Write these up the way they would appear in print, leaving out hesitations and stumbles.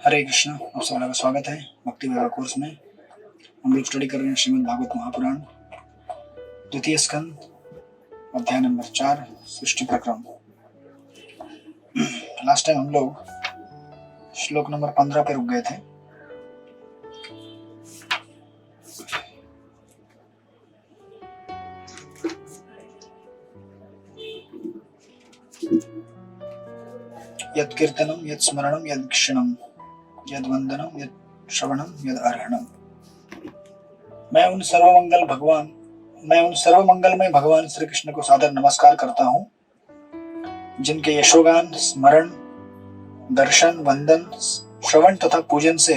हरे कृष्णा। आप सबका का स्वागत है भक्ति वैभव कोर्स में। हम लोग स्टडी कर रहे हैं श्रीमद् भागवत महापुराण द्वितीय स्कंद अध्याय नंबर 4 सृष्टि प्रक्रम। लास्ट टाइम हम लोग श्लोक नंबर 15 पे रुक गए थे। यत् कीर्तनम यत् स्मरणम यत् क्षणम यद वंदनम यद श्रवणम यद अर्हणम। मैं उन सर्वमंगलमय भगवान श्री कृष्ण को सादर नमस्कार करता हूँ, जिनके यशोगान, स्मरण, दर्शन, वंदन, श्रवण तथा पूजन से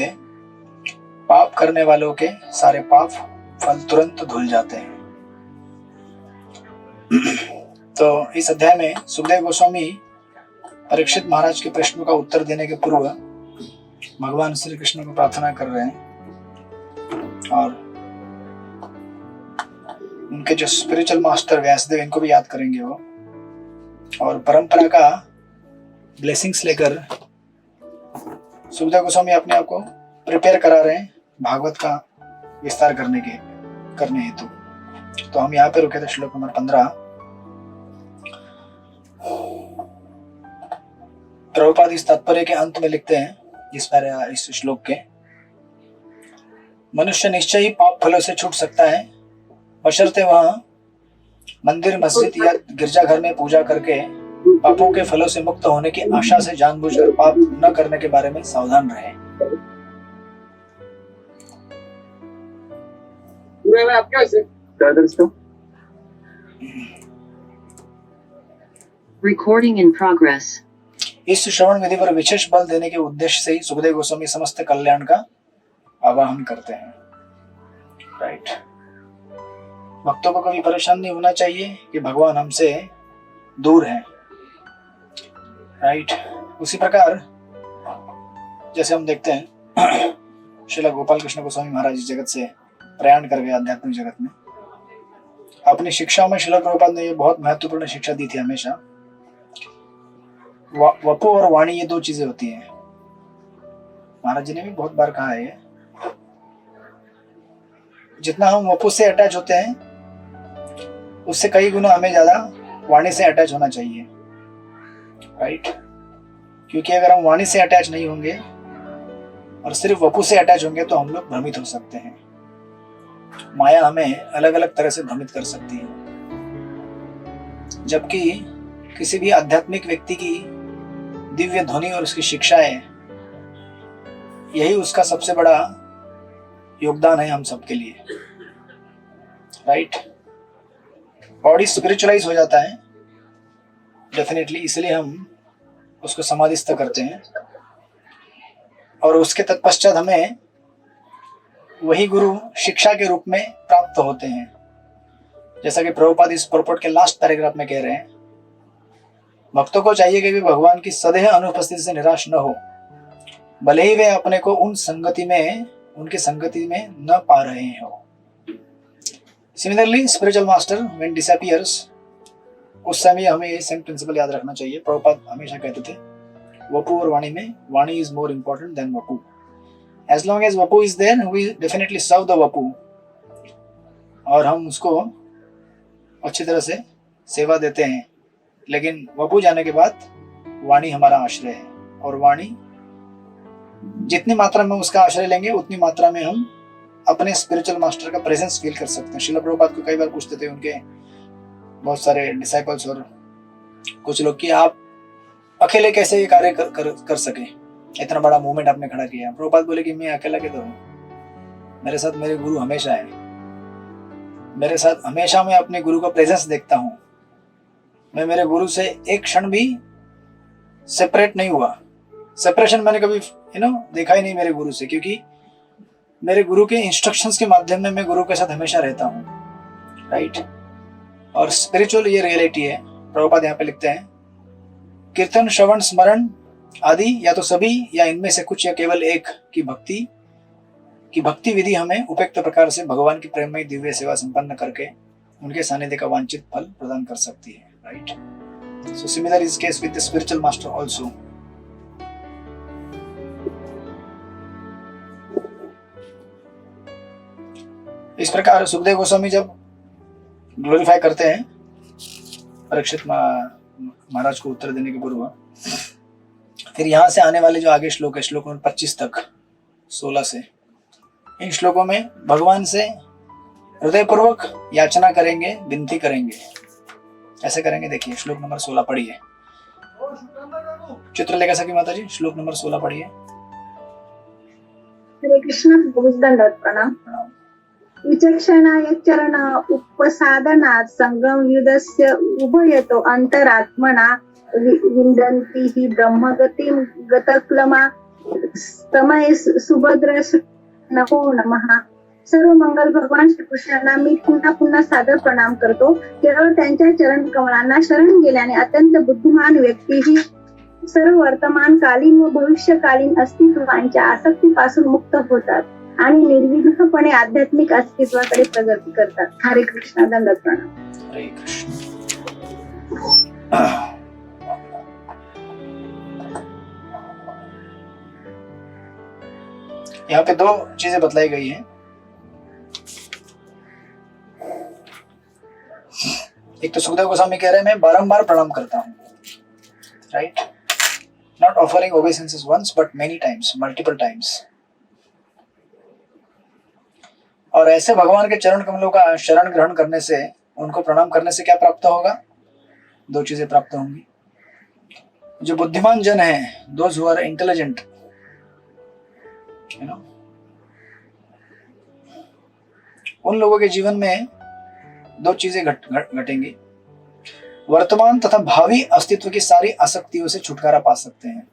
पाप करने वालों के सारे पाप फल तुरंत धुल जाते हैं। तो इस अध्याय में सुखदेव गोस्वामी परीक्षित महाराज के प्रश्नों का उत्तर देने के पूर्व भगवान श्री कृष्ण को प्रार्थना कर रहे हैं और उनके जो स्पिरिचुअल मास्टर व्यासदेव, इनको भी याद करेंगे वो, और परंपरा का ब्लेसिंग्स लेकर सुखदेव गोस्वामी अपने आप को प्रिपेयर करा रहे हैं भागवत का विस्तार करने हेतु। तो हम यहाँ पे रुके थे श्लोक नंबर 15। प्रभुपाद इस तात्पर्य के अंत में लिखते हैं इस श्लोक के, मनुष्य निश्चय ही पाप फलों से छूट सकता है, बशर्ते वह मंदिर, मस्जिद या गिरजाघर में पूजा करके पापों के फलों से मुक्त होने की आशा से जानबूझकर पाप न करने के बारे में सावधान रहे। Recording in progress. इस श्रवण विधि पर विशेष बल देने के उद्देश्य से ही सुखदेव गोस्वामी समस्त कल्याण का आवाहन करते हैं। राइट। भक्तों को कभी परेशान नहीं होना चाहिए कि भगवान हमसे दूर हैं। राइट। उसी प्रकार जैसे हम देखते हैं श्रील गोपाल कृष्ण गोस्वामी महाराज इस जगत से प्रयाण कर गए आध्यात्मिक जगत में। अपनी शिक्षा में श्रील प्रभुपाद ने ये बहुत महत्वपूर्ण शिक्षा दी थी हमेशा। वपु और वाणी, ये दो चीजें होती हैं। महाराज जी ने भी बहुत बार कहा है, जितना हम वपु से अटैच होते हैं उससे कई गुना हमें ज्यादा वाणी से अटैच होना चाहिए। राइट। क्योंकि अगर हम वाणी से अटैच नहीं होंगे और सिर्फ वपु से अटैच होंगे तो हम लोग भ्रमित हो सकते हैं। माया हमें अलग अलग तरह से भ्रमित कर सकती है, जबकि किसी भी आध्यात्मिक व्यक्ति की दिव्य ध्वनि और उसकी शिक्षाएं, यही उसका सबसे बड़ा योगदान है हम सबके लिए। राइट। बॉडी स्पिरिचुअलाइज हो जाता है डेफिनेटली, इसलिए हम उसको समाधिस्थ करते हैं और उसके तत्पश्चात हमें वही गुरु शिक्षा के रूप में प्राप्त होते हैं। जैसा कि प्रभुपाद इस प्रपोर्ट के लास्ट पैराग्राफ में कह रहे हैं, भक्तों को चाहिए कि वे भगवान की सदैव अनुपस्थिति से निराश न हो, भले ही वे अपने को उनकी संगति में न पा रहे हो। Similarly spiritual master when disappears, उस समय हमें ये सेम प्रिंसिपल याद रखना चाहिए। प्रभुपाद हमेशा कहते थे वपु और वाणी में, vani is more important than vapu. As long as vapu is there we definitely serve the vapu, और हम उसको अच्छी तरह से सेवा देते हैं। लेकिन वपु जाने के बाद वाणी हमारा आश्रय है, और वाणी जितनी मात्रा में उसका आश्रय लेंगे उतनी मात्रा में हम अपने स्पिरिचुअल मास्टर का प्रेजेंस फील कर सकते हैं। श्रील प्रभुपाद को कई बार पूछते थे उनके बहुत सारे डिसाइपल्स और कुछ लोग कि आप अकेले कैसे ये कार्य कर सके, इतना बड़ा मूवमेंट आपने खड़ा किया। प्रभुपाद बोले कि मैं अकेला कैसे हूँ, मेरे साथ मेरे गुरु हमेशा है, मेरे साथ हमेशा मैं अपने गुरु का प्रेजेंस देखता हूँ। मैं मेरे गुरु से एक क्षण भी सेपरेट नहीं हुआ। सेपरेशन मैंने कभी देखा ही नहीं मेरे गुरु से, क्योंकि मेरे गुरु के इंस्ट्रक्शंस के माध्यम में मैं गुरु के साथ हमेशा रहता हूँ। राइट। और स्पिरिचुअल ये रियलिटी है। प्रभुपाद यहाँ पे लिखते हैं, कीर्तन, श्रवण, स्मरण आदि या तो सभी या इनमें से कुछ या केवल एक की भक्ति विधि हमें उपयुक्त प्रकार से भगवान की प्रेममय दिव्य सेवा संपन्न करके उनके सानिध्य का वांछित फल प्रदान कर सकती है। Right. So similar is case with the spiritual master also. इस प्रकार सुखदेव गोस्वामी जब ग्लोरीफाई करते हैं परीक्षित महाराज को उत्तर देने के पूर्व, फिर यहाँ से आने वाले जो आगे श्लोक है, श्लोक नंबर 25 तक 16 से, इन श्लोकों में भगवान से हृदयपूर्वक याचना करेंगे, विनती करेंगे। ऐसे करेंगे, देखिए श्लोक नंबर 16 पढ़िए। चित्रलेखा सखी माता जी श्लोक नंबर 16 पढ़िए। हरे कृष्ण। दंडवत प्रणाम। विचक्षणाय चरण उपसादनात् संगम युधस्य उभयतो अंतरात्मना विन्दन्ति हि ब्रह्मगतिं गतक्लमा तमय सुभद्र नमो नमः। सर्व मंगल भगवान श्री कृष्णांना मी पुन्हा पुन्हा सादर प्रणाम करतो। केवळ त्यांच्या चरण कमलांना शरण गेल्याने अत्यंत बुद्धिमान व्यक्ती ही सर्व वर्तमानकालीन व भविष्यकालीन अस्तित्वांच्या आसक्तीपासून मुक्त होतात आणि निर्विघ्नपणे आध्यात्मिक अस्तित्वाकडे प्रगती करतात। हरे कृष्ण। दंडवत प्रणाम। हरे कृष्ण। यहाँ पे दो चीजें बतलाई गई हैं। एक तो सुखदेव गोस्वामी कह रहे हैं मैं बारंबार प्रणाम करता हूं, right, not offering obeisances once but many times, multiple times. और ऐसे भगवान के चरण कमलों का शरण ग्रहण करने से, उनको प्रणाम करने से क्या प्राप्त होगा? दो चीजें प्राप्त होंगी। जो बुद्धिमान जन है, those who are intelligent, you know, उन लोगों के जीवन में दो चीजें घटेंगी। वर्तमान तथा भावी अस्तित्व की सारी आसक्तियों से छुटकारा पा सकते हैं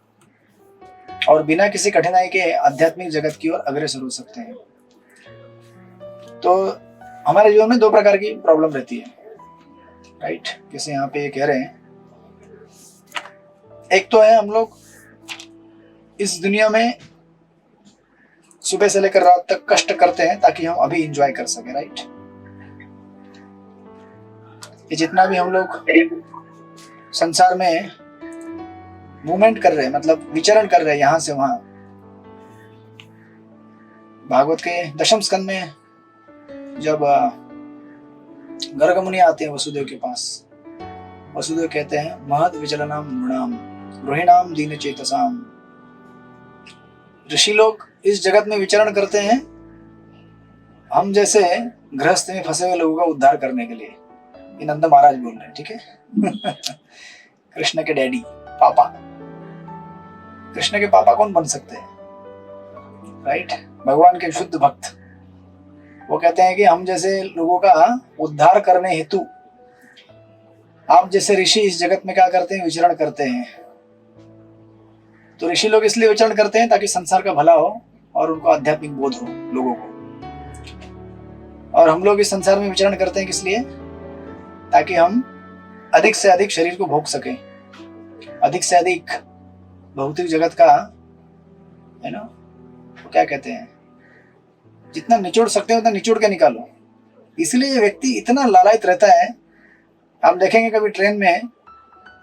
और बिना किसी कठिनाई के आध्यात्मिक जगत की ओर अग्रसर हो सकते हैं। तो हमारे जीवन में दो प्रकार की प्रॉब्लम रहती है, राइट, जैसे यहाँ पे ये कह रहे हैं। एक तो है हम लोग इस दुनिया में सुबह से लेकर रात तक कष्ट करते हैं ताकि हम अभी एंजॉय कर सके, राइट। ये जितना भी हम लोग संसार में मूवमेंट कर रहे हैं, मतलब विचरण कर रहे हैं यहां से वहां। भागवत के दशम स्कंद में जब गर्ग मुनि आते हैं वसुदेव के पास, वसुदेव कहते हैं महद विचलनाम नृणाम रोहिणाम दीन चेतसाम। ऋषि लोग इस जगत में विचरण करते हैं हम जैसे गृहस्थ में फंसे हुए लोगों का उद्धार करने के लिए। ये नंद महाराज बोल रहे हैं, ठीक है। कृष्ण के डैडी, पापा। कृष्ण के पापा कौन बन सकते हैं, राइट? भगवान के शुद्ध भक्त। वो कहते हैं कि हम जैसे लोगों का उद्धार करने हेतु आप जैसे ऋषि इस जगत में क्या करते हैं, विचरण करते हैं। तो ऋषि लोग इसलिए विचरण करते हैं ताकि संसार का भला हो और उनको आध्यात्मिक बोध हो लोगों को। और हम लोग इस संसार में विचरण करते हैं किस लिए? ताकि हम अधिक से अधिक शरीर को भोग सकें, अधिक से अधिक भौतिक जगत का, है ना, तो क्या कहते हैं, जितना निचोड़ सकते हो उतना निचोड़ के निकालो। इसलिए ये व्यक्ति इतना लालायित रहता है। आप देखेंगे कभी ट्रेन में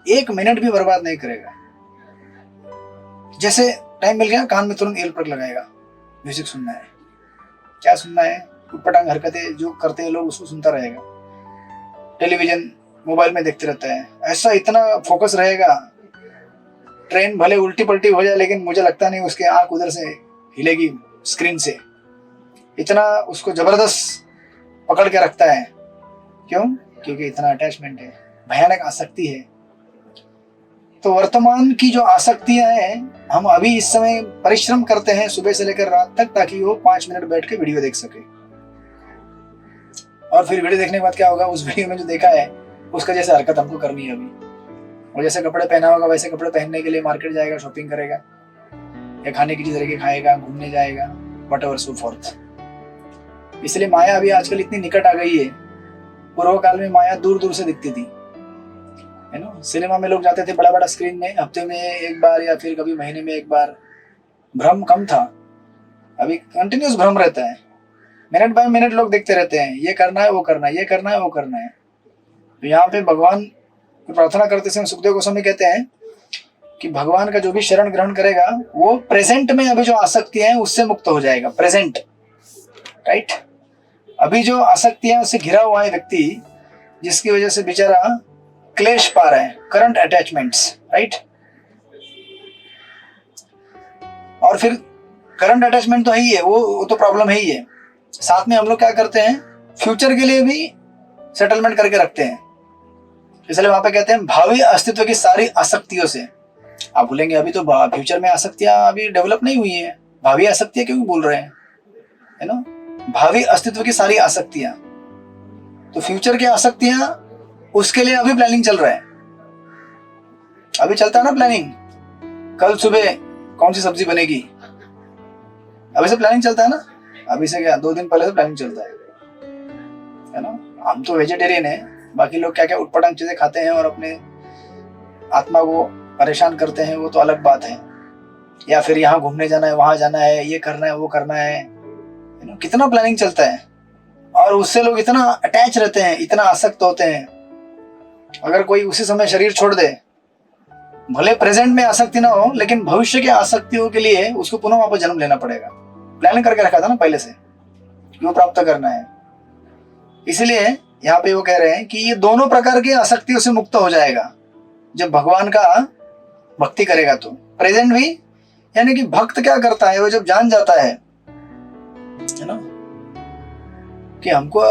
1 मिनट भी बर्बाद नहीं करेगा। जैसे टाइम मिल गया कान में तुरंत ईयर प्लग लगाएगा, म्यूजिक सुनना है, क्या सुनना है, उटपटांग हरकतें जो करते हैं लोग उसको सुनता रहेगा। टेलीविजन मोबाइल में देखते रहता है, ऐसा इतना फोकस रहेगा। ट्रेन भले उल्टी पलटी हो जाए लेकिन मुझे लगता नहीं उसके आंख उधर से हिलेगी स्क्रीन से। इतना उसको जबरदस्त पकड़ के रखता है। क्यों? क्योंकि इतना अटैचमेंट है, भयानक आसक्ति है। तो वर्तमान की जो आसक्तियां हैं, हम अभी इस समय परिश्रम करते हैं सुबह से लेकर रात तक ताकि वो 5 मिनट बैठ के वीडियो देख सके। और फिर वीडियो देखने के बाद क्या होगा, उस वीडियो में जो देखा है उसका जैसे हरकत हमको करनी है अभी। वो जैसे कपड़े पहना होगा वैसे कपड़े पहनने के लिए मार्केट जाएगा, शॉपिंग करेगा, या खाने की चीज लेके खाएगा, घूमने जाएगा, व्हाटएवर सो फॉर्थ। इसलिए माया अभी आजकल इतनी निकट आ गई है। पूर्व काल में माया दूर दूर से दिखती थी, है ना। सिनेमा में लोग जाते थे बड़ा बड़ा स्क्रीन में, हफ्ते में एक बार या फिर कभी महीने में एक बार। भ्रम कम था, अभी कंटिन्यूस भ्रम रहता है। मिनट बाय मिनट लोग देखते रहते हैं, ये करना है वो करना है, ये करना है वो करना है। तो यहाँ पे भगवान को प्रार्थना करते समय सुखदेव गोस्वामी कहते हैं कि भगवान का जो भी शरण ग्रहण करेगा वो प्रेजेंट में अभी जो आसक्ति है उससे मुक्त हो जाएगा। Present, right. अभी जो आसक्तियां से घिरा हुआ है व्यक्ति, जिसकी वजह से बेचारा क्लेश पा रहा है, करंट अटैचमेंट्स, राइट। और फिर करंट अटैचमेंट तो है ही है, वो तो प्रॉब्लम है ही है। साथ में हम लोग क्या करते हैं, फ्यूचर के लिए भी सेटलमेंट करके रखते हैं। इसलिए वहां पे कहते हैं भावी अस्तित्व की सारी आसक्तियों से। आप बोलेंगे अभी तो फ्यूचर में आसक्तियां अभी डेवलप नहीं हुई है, भावी आसक्तियां क्यों बोल रहे हैं, है ना। भावी अस्तित्व की सारी आसक्तियां, तो फ्यूचर की आसक्तियां, उसके लिए अभी प्लानिंग चल रहा है। अभी चलता है ना प्लानिंग, कल सुबह कौन सी सब्जी बनेगी, अभी से प्लानिंग चलता है ना। अभी से क्या 2 दिन पहले से प्लानिंग चलता है ना। हम तो वेजिटेरियन है, बाकी लोग क्या क्या उटपटांग चीजें खाते हैं और अपने आत्मा को परेशान करते हैं, वो तो अलग बात है। या फिर यहाँ घूमने जाना है, वहां जाना है, ये करना है, वो करना है, कितना प्लानिंग चलता है। और उससे लोग इतना अटैच रहते हैं, इतना आसक्त होते हैं। अगर कोई उसी समय शरीर छोड़ दे, भले प्रेजेंट में आसक्ति ना हो, लेकिन भविष्य के आसक्तियों के लिए उसको पुनः वापस जन्म लेना पड़ेगा। प्लानिंग करके रखा था ना पहले से, क्यों प्राप्त करना है। इसलिए यहाँ पे वो कह रहे हैं कि ये दोनों प्रकार की आसक्तियों से मुक्त हो जाएगा जब भगवान का भक्ति करेगा। तो प्रेजेंट भी, यानी कि भक्त क्या करता है, वो जब जान जाता है ना, कि हमको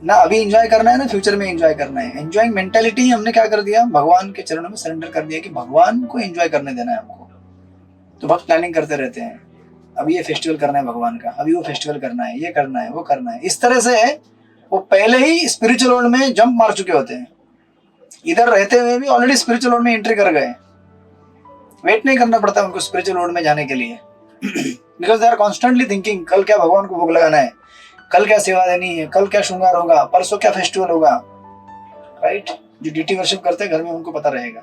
ना अभी एंजॉय करना है ना फ्यूचर में एंजॉय करना है। एंजॉइंग मेंटालिटी हमने क्या कर दिया, भगवान के चरणों में सरेंडर कर दिया कि भगवान को एंजॉय करने देना है हमको। तो भक्त प्लानिंग करते रहते हैं, अभी ये फेस्टिवल करना है भगवान का, अभी वो फेस्टिवल करना है, ये करना है, वो करना है। इस तरह से वो पहले ही स्पिरिचुअल वर्ल्ड में जंप मार चुके होते हैं, इधर रहते हुए भी ऑलरेडी स्पिरिचुअल वर्ल्ड में एंट्री कर गए। वेट नहीं करना पड़ता उनको स्पिरिचुअल वर्ल्ड में जाने के लिए, because they are constantly thinking कल क्या भगवान को भोग लगाना है, कल क्या सेवा देनी है, कल क्या श्रृंगार होगा, परसों क्या फेस्टिवल होगा, राइट। जो डीटी वर्शिप करते हैं घर में उनको पता रहेगा।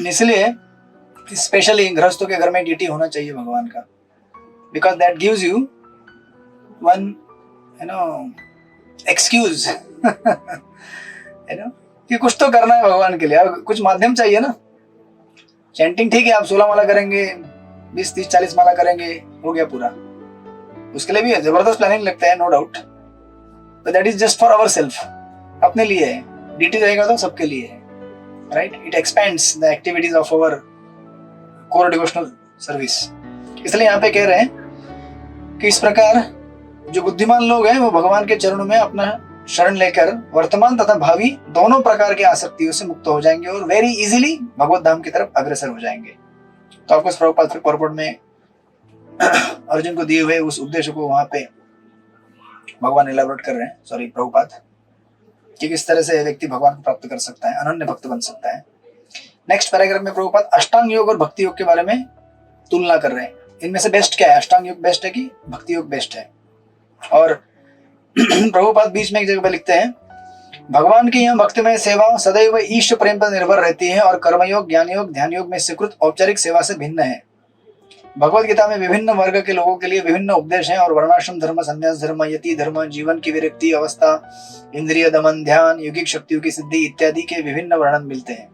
इसलिए स्पेशली गृहस्थों के घर में डीटी होना चाहिए भगवान का, because that gives you one excuse कि कुछ तो करना है भगवान के लिए। अब कुछ माध्यम चाहिए ना। चैंटिंग ठीक है, आप 16 माला करेंगे, 20, 30, 40 माला करेंगे, हो गया पूरा। उसके लिए भी जबरदस्त प्लानिंग लगता है, no doubt, but that is just for our self, अपने लिए है। डीटी रहेगा तो सबके लिए है, right. It expands the activities of our core devotional service. इसलिए यहाँ पे कह रहे हैं कि इस प्रकार जो बुद्धिमान लोग हैं वो भगवान के चरणों में अपना शरण लेकर वर्तमान तथा भावी दोनों प्रकार की आसक्तियों से मुक्त हो जाएंगे और वेरी इजीली भगवत धाम की तरफ अग्रसर हो जाएंगे। तो आपको प्रभुपाद पॉरपोर्ट में अर्जुन को दिए हुए उस उद्देश्य को वहां पे भगवान एलाबोरेट कर रहे हैं, सॉरी प्रभुपाद, कि किस तरह से व्यक्ति भगवान को प्राप्त कर सकता है, अनन्य भक्त बन सकता है। नेक्स्ट पैराग्राफ में प्रभुपाद अष्टांग योग और भक्ति योग के बारे में तुलना कर रहे हैं। इनमें से बेस्ट क्या है, अष्टांग योग बेस्ट है कि भक्ति योग बेस्ट है। और प्रभुपाद बीच में एक जगह पे लिखते हैं, भगवान की यह भक्तिमय सेवा सदैव ईश्वर प्रेम पर निर्भर रहती है और कर्मयोग, ज्ञान योग, ध्यान योग में स्वीकृत औपचारिक सेवा से भिन्न है। भगवत गीता में विभिन्न वर्ग के लोगों के लिए विभिन्न उपदेश हैं और वर्णाश्रम धर्म, संन्यास धर्म, यति धर्म, जीवन की विरक्ति अवस्था, इंद्रिय दमन, ध्यान, योगिक शक्तियों की सिद्धि इत्यादि के विभिन्न वर्णन मिलते हैं।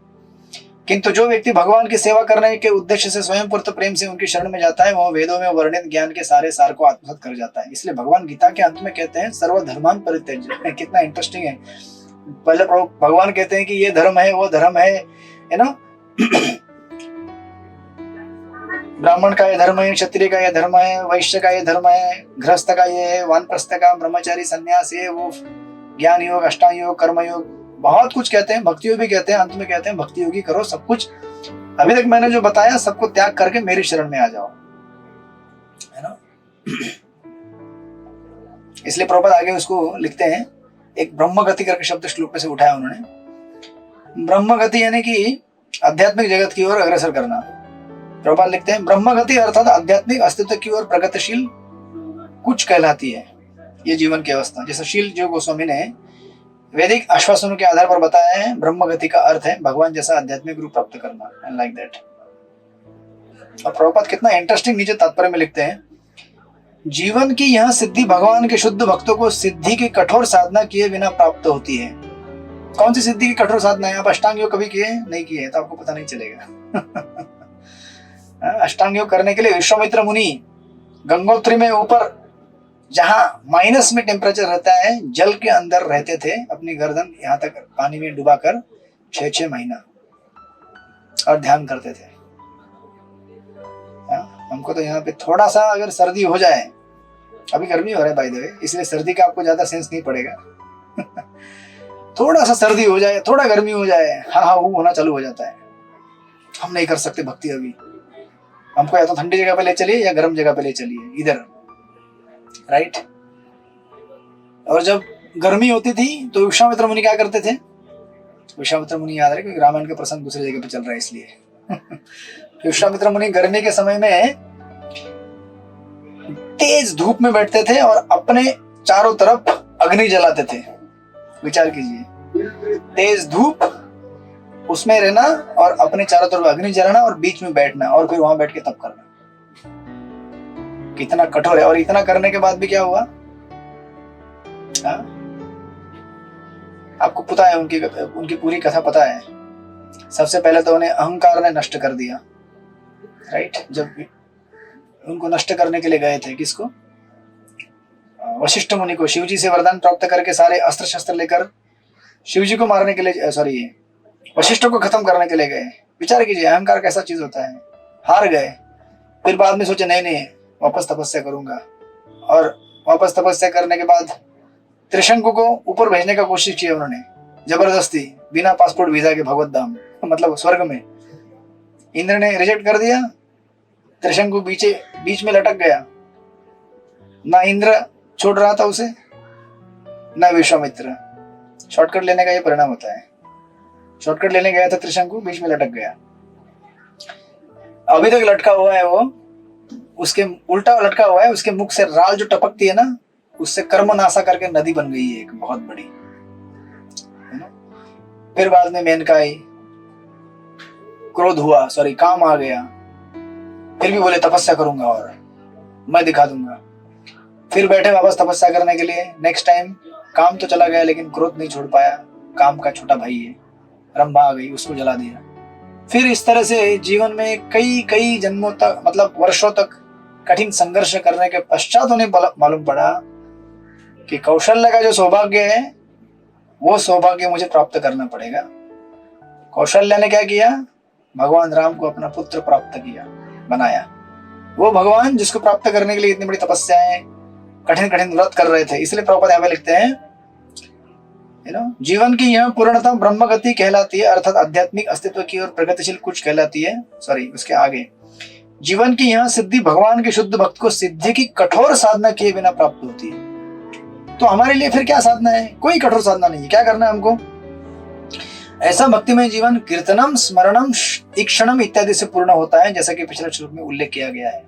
किंतु जो व्यक्ति भगवान की सेवा करने के उद्देश्य से स्वयं पूर्त प्रेम से उनकी शरण में जाता है, वह वेदों में वर्णित ज्ञान के सारे सार को आत्मसात कर जाता है। इसलिए भगवान गीता के अंत में कहते हैं सर्वधर्मान परित्यज्य। कितना इंटरेस्टिंग है। पहले भगवान कहते हैं कि ये धर्म है, वो धर्म है ना। ब्राह्मण का ये धर्म है, क्षत्रिय का ये धर्म है, वैश्य का ये धर्म है, गृहस्थ का ये है, वानप्रस्थ का, ब्रह्मचारी, सन्यास, ये वो, ज्ञान योग, अष्टांग योग, कर्म योग, बहुत कुछ कहते हैं। भक्ति योग भी कहते हैं, अंत में कहते हैं भक्ति योगी करो सब कुछ। अभी तक मैंने जो बताया सबको त्याग करके मेरी शरण में आ जाओ, है ना। इसलिए प्रभुपाद आगे उसको लिखते हैं, एक ब्रह्म गति करके शब्द श्लोक में से उठाया उन्होंने। ब्रह्म गति यानी कि आध्यात्मिक जगत की ओर अग्रसर करना। प्रभुपाद लिखते हैं, ब्रह्म गति अर्थात आध्यात्मिक अस्तित्व की ओर प्रगतिशील कुछ कहलाती है ये जीवन की अवस्था। जैसे शील जो गोस्वामी ने वैदिक आश्वासनों के आधार पर बताया है, ब्रह्म गति का अर्थ है भगवान जैसा आध्यात्मिक रूप प्राप्त करना, एंड लाइक दैट। और प्रभुपाद कितना इंटरेस्टिंग नीचे तात्पर्य में लिखते हैं, जीवन की यह सिद्धि भगवान के शुद्ध भक्तों को सिद्धि की कठोर साधना किए बिना प्राप्त होती है। कौन सी सिद्धि की कठोर साधना है? आप अष्टांग योग कभी किए नहीं किए तो आपको पता नहीं चलेगा। अष्टांग योग करने के लिए विश्वामित्र मुनि गंगोत्री में ऊपर जहां माइनस में टेम्परेचर रहता है, जल के अंदर रहते थे, अपनी गर्दन यहाँ तक पानी में डुबाकर 6-6 महीना और ध्यान करते थे। हमको तो यहाँ पे थोड़ा सा अगर सर्दी हो जाए, अभी गर्मी हो रहा है बाय द वे, इसलिए सर्दी का आपको ज्यादा सेंस नहीं पड़ेगा थोड़ा सा सर्दी हो जाए, थोड़ा गर्मी हो जाए, हाँ हाँ वो होना चालू हो जाता है। हम नहीं कर सकते भक्ति अभी, हमको या तो ठंडी जगह पे ले चलिए या गर्म जगह पे ले चलिए, इधर, राइट। और जब गर्मी होती थी तो विश्वामित्र मुनि क्या करते थे? विश्वामित्र मुनि याद रहे क्योंकि रामायण का प्रसंग दूसरी जगह पे चल रहा है इसलिए विश्वामित्र मुनि गर्मी के समय में तेज धूप में बैठते थे और अपने चारों तरफ अग्नि जलाते थे। विचार कीजिए, तेज धूप, उसमें रहना और अपने चारों तरफ अग्नि जलाना और बीच में बैठना और फिर वहां बैठ के तप करना। कितना कठोर है। और इतना करने के बाद भी क्या हुआ? आपको पता है, उनकी पूरी कथा पता है। सबसे पहले तो उन्हें अहंकार ने नष्ट कर दिया, राइट। जब उनको नष्ट करने के लिए गए थे, किसको? वशिष्ठ मुनि को। शिवजी से वरदान प्राप्त करके सारे अस्त्र शस्त्र लेकर शिवजी को मारने के लिए, सॉरी, वशिष्ठ को खत्म करने के लिए गए। विचार कीजिए अहंकार कैसा चीज होता है। हार गए, फिर बाद में सोचे नहीं वापस तपस्या करूंगा, और वापस तपस्या करने के बाद त्रिशंकु को ऊपर भेजने का कोशिश किया उन्होंने, जबरदस्ती, बिना पासपोर्ट वीजा के भगवत धाम, मतलब स्वर्ग में। इंद्र ने रिजेक्ट कर दिया, त्रिशंकु बीच में लटक गया। ना इंद्र छोड़ रहा था उसे, ना विश्वामित्र। शॉर्टकट लेने का ये परिणाम होता है। शॉर्टकट लेने गया था त्रिशंकु, बीच में लटक गया। अभी तक लटका हुआ है वो, उसके उल्टा लटका हुआ है, उसके मुख से राल जो टपकती है ना, उससे कर्मनाशा करके नदी बन गई है एक बहुत बड़ी, है ना। फिर बाद में मेनका आई, क्रोध हुआ, सॉरी काम आ गया, फिर भी बोले तपस्या करूंगा और मैं दिखा दूंगा। फिर बैठे वापस तपस्या करने के लिए। नेक्स्ट टाइम काम तो चला गया लेकिन क्रोध नहीं छोड़ पाया। काम का छोटा भाई है, रंभा आ गई, उसको जला दिया। फिर इस तरह से जीवन में कई जन्मों तक, मतलब वर्षों तक कठिन संघर्ष करने के पश्चात उन्हें मालूम पड़ा कि कौशल्य का जो सौभाग्य है वो सौभाग्य मुझे प्राप्त करना पड़ेगा। कौशल्य ने क्या किया? भगवान राम को अपना पुत्र प्राप्त किया, बनाया। वो भगवान जिसको प्राप्त करने के लिए इतनी बड़ी तपस्याएं, कठिन व्रत कर रहे थे। इसलिए प्रभुपाद यहाँ पे लिखते हैं, जीवन की यह पूर्णता ब्रह्मगति कहलाती है, अर्थात आध्यात्मिक अस्तित्व की और प्रगतिशील कुछ कहलाती है। सॉरी, उसके आगे, जीवन की यह सिद्धि भगवान के शुद्ध भक्त को सिद्धि की कठोर साधना किए बिना प्राप्त होती है। तो हमारे लिए फिर क्या साधना है? कोई कठोर साधना नहीं है। क्या करना है हमको? ऐसा भक्तिमय जीवन कीर्तनम, स्मरणम, ईक्षणम इत्यादि से पूर्ण होता है, जैसा कि पिछले श्लोक में उल्लेख किया गया है।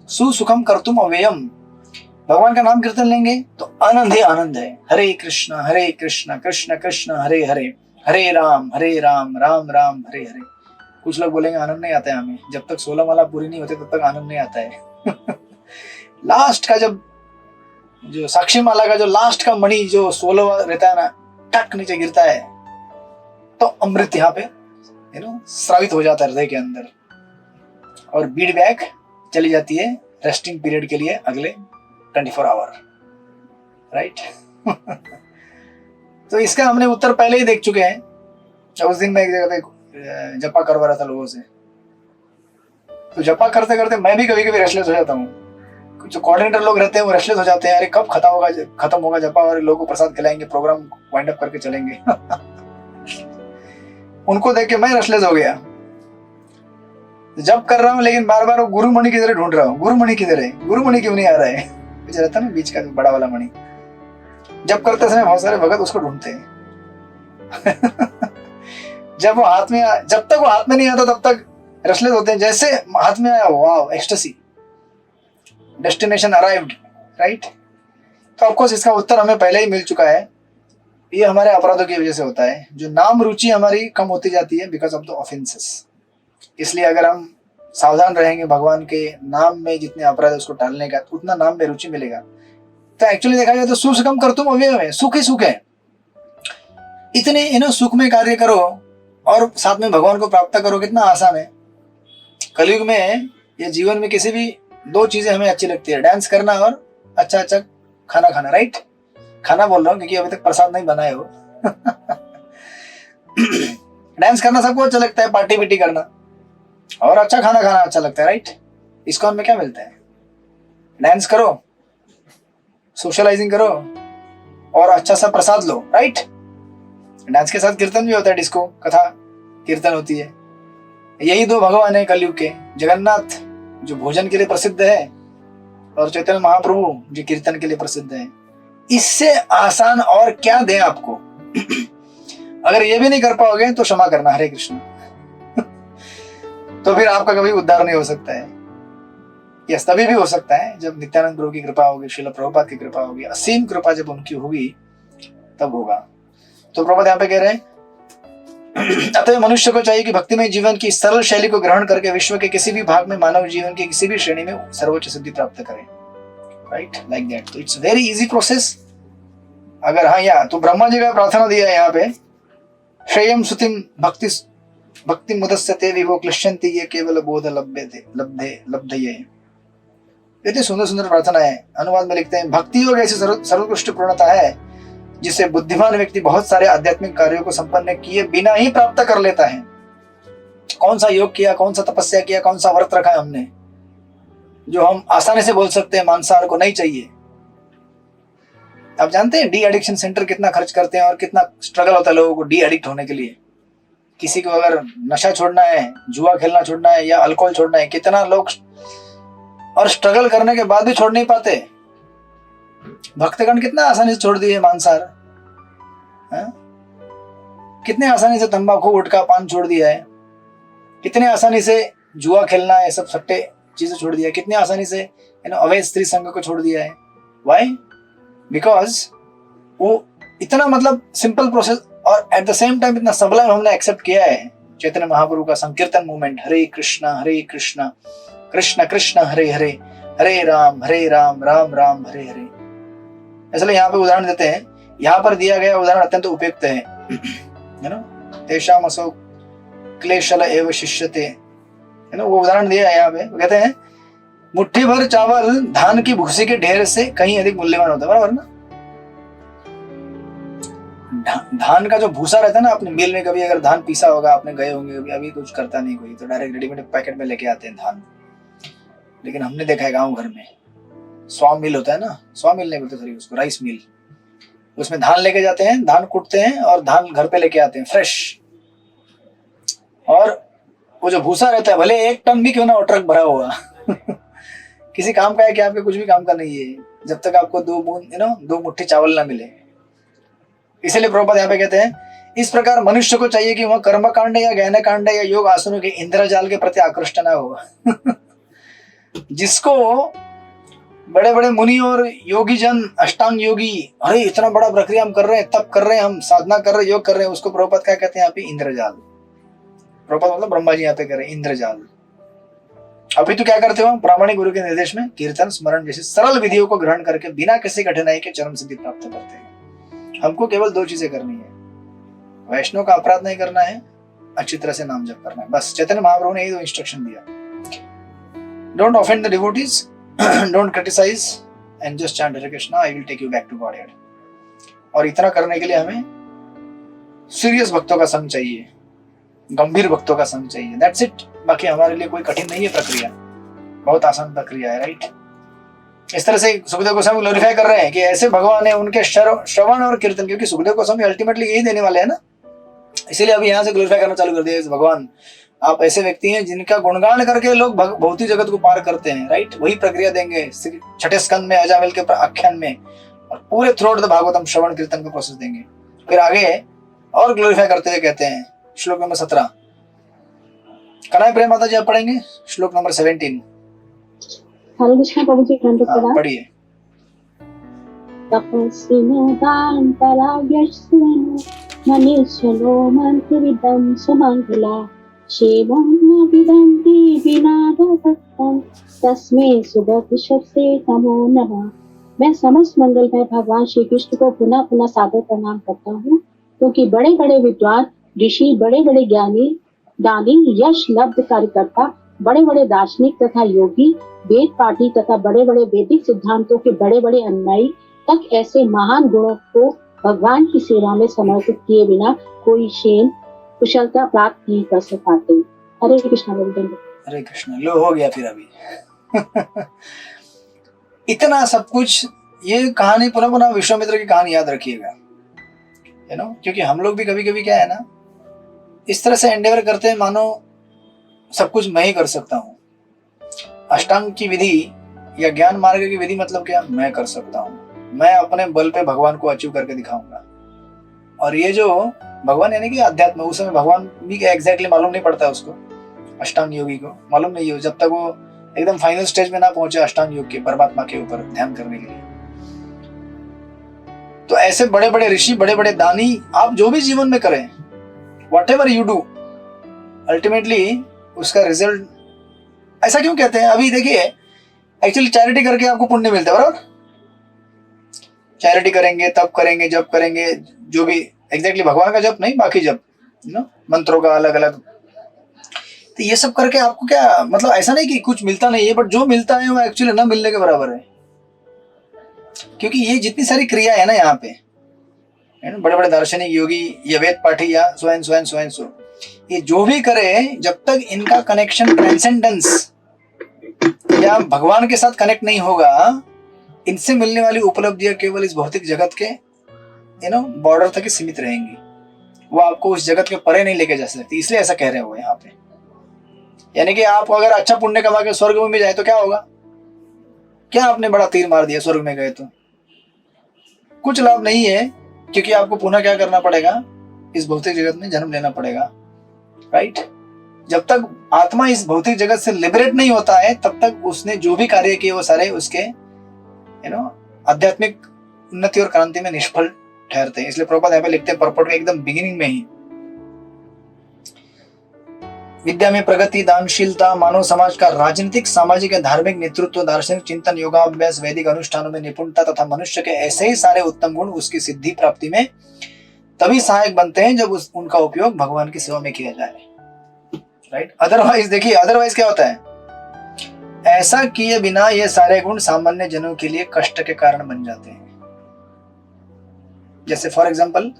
सुसुखम कर्तुम अव्ययम, भगवान का नाम कीर्तन लेंगे तो आनंद ही आनंद है। हरे कृष्ण कृष्ण कृष्ण हरे हरे, हरे राम राम राम हरे हरे। कुछ लोग बोलेंगे आनंद नहीं आता है हमें, जब तक 16 माला पूरी नहीं होती तब तक आनंद नहीं आता है लास्ट का जब जो साक्षी माला का जो लास्ट का मणि जो 16 रहता है ना, टक नीचे गिरता है तो अमृत यहाँ पे स्रावित हो जाता है हृदय के अंदर, और बीड बैक चली जाती है रेस्टिंग पीरियड के लिए अगले 24 आवर, राइट तो इसका हमने उत्तर पहले ही देख चुके हैं। उस दिन मैं एक जगह पे जपा करवा रहा था लोगों से, तो जपा करते करते मैं भी कभी कभी रेस्टलेस हो जाता हूँ। जो कोऑर्डिनेटर लोग रहते हैं वो रेस्टलेस हो जाते हैं, अरे कब खत्म होगा जपा और लोगों को प्रसाद खिलाएंगे, प्रोग्राम वाइंड अप करके चलेंगे उनको देख के मैं रेस्टलेस हो गया। जब कर रहा हूँ लेकिन बार बार वो गुरुमणि किधर ढूंढ रहा हूँ, गुरुमणि किधर है, गुरुमणि क्यों नहीं आ रहा है। मुझे रहता ना बीच का बड़ा वाला मणि, जब करते समय बहुत सारे भगत उसको ढूंढते हैं जब तक वो हाथ में नहीं आता तब तक रेस्टलेस होते हैं। जैसे हाथ में आया, वाव, एक्सटेसी, डेस्टिनेशन अराइव्ड, राइट। तो ऑफकोर्स इसका उत्तर हमें पहले ही मिल चुका है। ये हमारे अपराधों की वजह से होता है, जो नाम रुचि हमारी कम होती जाती है बिकॉज ऑफ द ऑफेंसेस। इसलिए अगर हम सावधान रहेंगे, भगवान के नाम में जितने अपराध है उसको टालने का, उतना नाम में रुचि मिलेगा। तो एक्चुअली देखा जाए तो सुख कर तुम अव्यय में, सुख ही सुख है। इतने सुख में कार्य करो और साथ में भगवान को प्राप्त करो, कितना आसान है। कलयुग में ये जीवन में किसी भी 2 चीजें हमें अच्छी लगती है, डांस करना और अच्छा अच्छा खाना खाना, राइट? खाना बोल रहा हूँ क्योंकि अभी तक प्रसाद नहीं बनाए हो। डांस करना सबको अच्छा लगता है, पार्टी बिटी करना, और अच्छा खाना खाना अच्छा लगता है, राइट? इस्कॉन में क्या मिलता है? डांस करो, सोशलाइजिंग करो और अच्छा सा प्रसाद लो, राइट? डांस के साथ कीर्तन भी होता है, डिस्को कथा कीर्तन होती है। यही दो भगवान है कलयुग के, जगन्नाथ जो भोजन के लिए प्रसिद्ध है और चैतन्य महाप्रभु जो कीर्तन के लिए प्रसिद्ध है। इससे आसान और क्या दें आपको? अगर ये भी नहीं कर पाओगे तो क्षमा करना, हरे कृष्ण। तो फिर आपका कभी उद्धार नहीं हो सकता है। यस, तभी भी हो सकता है जब नित्यानंद प्रभु की कृपा होगी, श्रील प्रभुपाद की कृपा होगी, असीम कृपा जब उनकी होगी तब होगा। तो प्रभुपाद यहाँ पे कह रहे हैं, अतः मनुष्य को चाहिए कि भक्तिमय जीवन की सरल शैली को ग्रहण करके विश्व के किसी भी भाग में मानव जीवन की किसी भी श्रेणी में सर्वोच्च सिद्धि प्राप्त करे, राइट? Like that. तो इट्स वेरी इजी प्रोसेस। अगर हाँ, या तो ब्रह्मा जी का प्रार्थना दिया है यहाँ पे, श्रेयम सुतिम भक्ति मुदस्यते विभो क्लिश्यन्ति ये केवल बोध लब्धये। इतनी सुंदर सुंदर प्रार्थना है। अनुवाद में लिखते हैं, भक्ति योग ऐसी सर्वोत्कृष्ट पूर्णता है जिसे बुद्धिमान व्यक्ति बहुत सारे आध्यात्मिक कार्यों को संपन्न किए बिना ही प्राप्त कर लेता है। कौन सा योग किया, कौन सा तपस्या किया, कौन सा व्रत रखा है हमने, जो हम आसानी से बोल सकते हैं मांसाहार को नहीं चाहिए। आप जानते हैं डी एडिक्शन सेंटर कितना खर्च करते हैं और कितना स्ट्रगल होता है लोगों को डी एडिक्ट होने के लिए। किसी को अगर नशा छोड़ना है, जुआ खेलना छोड़ना है या अल्कोहल छोड़ना है, कितना लोग और स्ट्रगल करने के बाद भी छोड़ नहीं पाते। भक्तगण कितना आसानी से छोड़ दिए मांसाहार, कितने आसानी से तंबाकू गुटखा पान छोड़ दिया है, कितने आसानी से जुआ खेलना है, सब सट्टे चीजें छोड़ दिया है, कितने आसानी से अवैध स्त्री संग को छोड़ दिया है। व्हाई? बिकॉज वो इतना मतलब सिंपल प्रोसेस और एट द सेम टाइम इतना सबलाइम हमने एक्सेप्ट किया है। चैतन्य महाप्रभु का संकीर्तन मूवमेंट, हरे कृष्णा कृष्ण कृष्ण हरे हरे, हरे राम राम राम हरे हरे। इसलिए यहाँ पे उदाहरण देते हैं, यहाँ पर दिया गया उदाहरण अत्यंत उपयुक्त है ना, तेषाम असो क्लेशल एव शिष्यते, है ना, वो उदाहरण दिया है यहाँ पे। वो कहते हैं मुट्ठी भर चावल धान की भूसी के ढेर से कहीं अधिक मूल्यवान होता है, बराबर ना? धान का जो भूसा रहता है ना, अपने मिल में कभी अगर धान पीसा होगा, आपने गए होंगे, अभी कुछ करता नहीं कोई, तो डायरेक्ट रेडीमेड पैकेट में लेके आते हैं धान। लेकिन हमने देखा है गांव घर में स्वा मिल होता है ना, स्वा मिल नहीं बोलते, सॉरी उसको राइस मिल, उसमें धान लेके जाते हैं, धान कुटते हैं और धान घर पे लेके आते हैं फ्रेश। और वो जो भूसा रहता है, भले 1 टन भी क्यों ना हो ट्रक भरा हुआ किसी काम का है कि आपके कुछ भी काम का नहीं है जब तक आपको 2 बूंद 2 मुट्ठी चावल ना मिले। इसीलिए प्रभुपाद यहाँ पे कहते हैं, इस प्रकार मनुष्य को चाहिए कि वह कर्म कांड या ज्ञान कांड या योग आसनों के इंद्रजाल के प्रति आकृष्ट ना हो। जिसको बड़े बड़े मुनि और योगी जन, अष्टांग योगी, अरे इतना बड़ा प्रक्रिया हम कर रहे हैं, तप कर रहे हैं, हम साधना कर रहे हैं, योग कर रहे हैं, उसको प्रभुपाद क्या कहते हैं यहाँ पे? इंद्रजाल। प्रभुपाद मतलब ब्रह्मा जी यहाँ पे कह रहे हैं इंद्रजाल। अभी तो क्या करते हो? प्रामाणिक गुरु के निर्देश में कीर्तन स्मरण जैसे सरल विधियों को ग्रहण करके बिना किसी कठिनाई के चरम सिद्धि प्राप्त करते हैं। हमको केवल 2 चीजें करनी है, वैष्णव का अपराध नहीं करना है, अच्छी तरह से नाम जप करना है, बस। चैतन्य महाप्रभु ने यही 2 इंस्ट्रक्शन दिया। Don't offend the devotees, don't criticise and just chant Hare Krishna, I will take you back to Godhead. और इतना करने के लिए हमें सीरियस भक्तों का संग चाहिए, गंभीर भक्तों का संग चाहिए, दैट्स इट। बाकी हमारे लिए कोई कठिन नहीं है प्रक्रिया, बहुत आसान प्रक्रिया है, राइट? इस तरह से सुखदेव गोस्वामी ग्लोरीफाई कर रहे हैं कि ऐसे भगवान है, उनके श्रवण और कीर्तन, क्योंकि सुखदेव गोस्वामी अल्टीमेटली यही देने वाले हैं ना, इसीलिए अभी यहाँ से ग्लोरीफाई करना चालू कर दिया। भगवान आप ऐसे व्यक्ति हैं जिनका गुणगान करके लोग भौतिक जगत को पार करते हैं, राइट? वही प्रक्रिया देंगे 6ठे स्कंद में, अजामिल के आख्यान में, और पूरे थ्रू द भागवतम श्रवण कीर्तन का प्रोसेस देंगे। फिर आगे और ग्लोरीफाई करते हुए कहते हैं, श्लोक नंबर 17, कनाई प्रेम माता जी आप पढ़ेंगे श्लोक नंबर 17। हरे कृष्ण प्रभु जी, पढ़िए। तपस्विनो दान्तरायस्विनो मनीषलो मंत्रविदं सुमंगला शेवं न विदन्ति विनादभक्तं तस्मै सुबोधिशस्ते नमो नमः। मैं समस्त मंगलमय भगवान श्री कृष्ण को पुनः पुनः सादर प्रणाम करता हूँ, क्योंकि बड़े बड़े विद्वान ऋषि, बड़े बड़े ज्ञानी, दानी, यश लब्ध कार्यकर्ता बड़े बड़े दार्शनिक तथा योगी, वेद पाठी तथा बड़े बड़े वैदिक सिद्धांतों के बड़े बड़े अनुयायी तक ऐसे महान गुणों को भगवान की सेवा में समर्पित किए बिना कोई शेन कुशलता प्राप्त नहीं कर पाते। हरे कृष्णा वृंदन। हरे कृष्ण। लो हो गया फिर अभी इतना सब कुछ। ये कहानी पुनः पुनः विश्वामित्र की कहानी याद रखिएगा, यू नो, क्योंकि हम लोग भी कभी कभी क्या है ना, इस तरह से एंडेवर करते हैं मानो सब कुछ मैं ही कर सकता हूँ। अष्टांग की विधि या ज्ञान मार्ग की विधि मतलब क्या, मैं कर सकता हूँ, मैं अपने बल पे भगवान को अचीव करके दिखाऊंगा। और ये जो भगवान यानी कि अध्यात्म, उस समय भगवान भी एग्जैक्टली मालूम नहीं पड़ता उसको, अष्टांग योगी को मालूम नहीं हो जब तक वो एकदम फाइनल स्टेज में ना पहुंचे अष्टांग योग के, परमात्मा के ऊपर ध्यान करने के लिए। तो ऐसे बड़े बड़े ऋषि, बड़े बड़े दानी, आप जो भी जीवन में करें, what ever you do, ultimately उसका रिजल्ट। ऐसा क्यों कहते हैं, अभी देखिए एक्चुअली चैरिटी करके आपको पुण्य मिलता है, बराबर। चैरिटी करेंगे, तब करेंगे, जब करेंगे, जो भी एग्जैक्टली भगवान का जप नहीं, बाकी जप, मंत्रों का अलग अलग, तो ये सब करके आपको क्या मतलब, ऐसा नहीं कि कुछ मिलता नहीं है, बट जो मिलता है वो एक्चुअली ना मिलने के बराबर है। क्योंकि ये जितनी सारी क्रिया है ना यहाँ पे, बड़े बड़े दार्शनिक योगी या वेद पाठी या स्वयं स्वयं स्वयं सो, ये जो भी करे, जब तक इनका कनेक्शन ट्रांसेंडेंस या भगवान के साथ कनेक्ट नहीं होगा, इनसे मिलने वाली उपलब्धियां केवल इस भौतिक जगत के बॉर्डर तक ही सीमित रहेंगी। वो आपको उस जगत के परे नहीं लेके जा सकती, इसलिए ऐसा कह रहे हो यहाँ पे। यानी कि आप अगर अच्छा पुण्य कमा के स्वर्ग में भी जाए तो क्या होगा, क्या आपने बड़ा तीर मार दिया, स्वर्ग में गए तो कुछ लाभ नहीं है, क्योंकि आपको पुनः क्या करना पड़ेगा, इस भौतिक जगत में जन्म लेना पड़ेगा, राइट। जब तक आत्मा इस भौतिक जगत से लिबरेट नहीं होता है, तब तक उसने जो भी कार्य किए वो सारे उसके आध्यात्मिक उन्नति और क्रांति में निष्फल ठहरते हैं। इसलिए प्रभुपाद यहाँ पे लिखते हैं परपट के एकदम बिगिनिंग में ही, विद्या में प्रगति, दानशीलता, मानव समाज का राजनीतिक, सामाजिक या धार्मिक नेतृत्व, दार्शनिक चिंतन, योगाभ्यास, वैदिक अनुष्ठानों में निपुणता तथा मनुष्य के ऐसे ही सारे उत्तम गुण उसकी सिद्धि प्राप्ति में तभी सहायक बनते हैं जब उनका उपयोग भगवान की सेवा में किया जाए, राइट। अदरवाइज देखिए, अदरवाइज क्या होता है, ऐसा किए बिना ये सारे गुण सामान्य जनों के लिए कष्ट के कारण बन जाते हैं। जैसे फॉर एग्जांपल,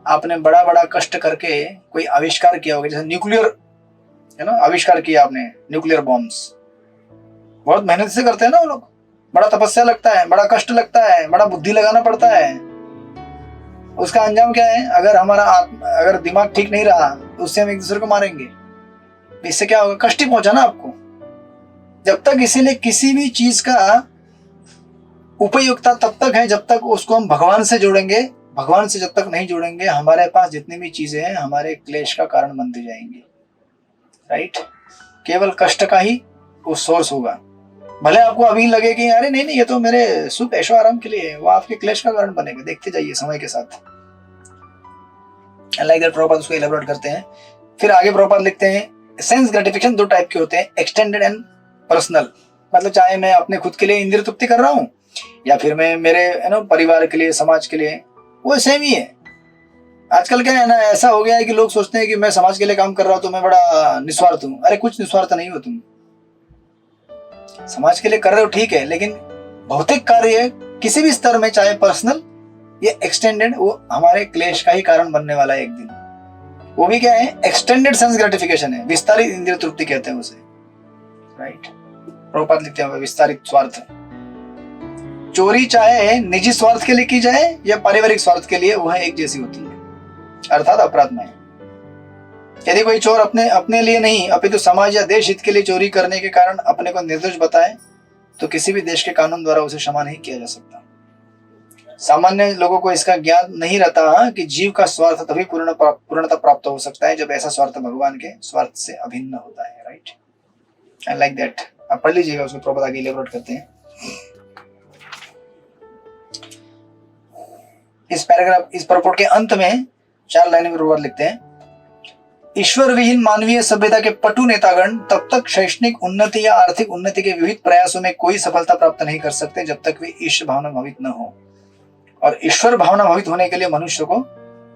आपने बड़ा बड़ा कष्ट करके कोई आविष्कार किया होगा, जैसे न्यूक्लियर आविष्कार किया आपने, न्यूक्लियर बॉम्ब्स, बहुत मेहनत से करते हैं ना वो लोग, बड़ा तपस्या लगता है, बड़ा कष्ट लगता है, बड़ा बुद्धि लगाना पड़ता है। उसका अंजाम क्या है, अगर दिमाग ठीक नहीं रहा तो उससे हम एक दूसरे को मारेंगे, इससे क्या होगा, कष्ट ही पहुंचा ना आपको। जब तक, इसीलिए किसी भी चीज का उपयुक्तता तब तक है जब तक उसको हम भगवान से जोड़ेंगे। भगवान से जब तक नहीं जोड़ेंगे, हमारे पास जितनी भी चीजें हैं हमारे क्लेश का कारण बनती जाएंगी, राइट। केवल कष्ट का ही वो सोर्स होगा। भले आपको अभी लगे कि अरे नहीं ये तो मेरे सुख ऐशो आराम के लिए है, वो आपके क्लेश का कारण बनेगा। देखते जाइए समय के साथ। लाइक दैट प्रभुपाद उसको इलैबोरेट करते हैं। फिर आगे प्रभुपाद लिखते हैं, सेंस ग्रेटिफिकेशन दो टाइप के होते हैं, एक्सटेंडेड एंड पर्सनल। मतलब चाहे मैं अपने खुद के लिए इंद्रिय तृप्ति कर रहा हूँ या फिर मैं मेरे परिवार के लिए, समाज के लिए, वो सेम ही है। आजकल क्या है ना, ऐसा हो गया है कि लोग सोचते हैं कि मैं समाज के लिए काम कर रहा हूं तो मैं बड़ा निस्वार्थ हूं। अरे कुछ निस्वार्थ नहीं हो तुम, समाज के लिए कर रहे हो ठीक है, लेकिन भौतिक कार्य किसी भी स्तर में, चाहे पर्सनल या एक्सटेंडेड, वो हमारे क्लेश का ही कारण बनने वाला है एक दिन। वो भी क्या है, एक्सटेंडेड सेंस ग्रेटिफिकेशन है, विस्तारित इंद्रिय तृप्ति कहते हैं उसे, राइट। प्रभुपाद लिखते हैं विस्तारित स्वार्थ। चोरी चाहे निजी स्वार्थ के लिए की जाए या पारिवारिक स्वार्थ के लिए, वह एक जैसी होती है, अर्थात अपराध में। यदि कोई चोर अपने लिए नहीं अपितु समाज या देश हित के लिए चोरी करने के कारण अपने को निर्दोष बताए तो किसी भी देश के कानून द्वारा उसे क्षमा नहीं किया जा सकता। सामान्य लोगों को इसका ज्ञान नहीं रहता कि जीव का स्वार्थ तभी पूर्णता प्राप्त हो सकता है जब ऐसा स्वार्थ भगवान के स्वार्थ से अभिन्न होता है, राइट। I like that. आप पढ़ लीजिएगा, उसमें प्रभुपाद आगे इलैबोरेट करते हैं। इस पैराग्राफ, इस प्रपोर्ट के अंत में 4 लाइनें में प्रभुपाद लिखते हैं, ईश्वर विहीन मानवीय सभ्यता के पटु नेतागण तब तक शैक्षणिक उन्नति या आर्थिक उन्नति के विविध प्रयासों में कोई सफलता प्राप्त नहीं कर सकते जब तक वे ईश्वर भावना भावित न हो। और ईश्वर भावना भावित होने के लिए मनुष्य को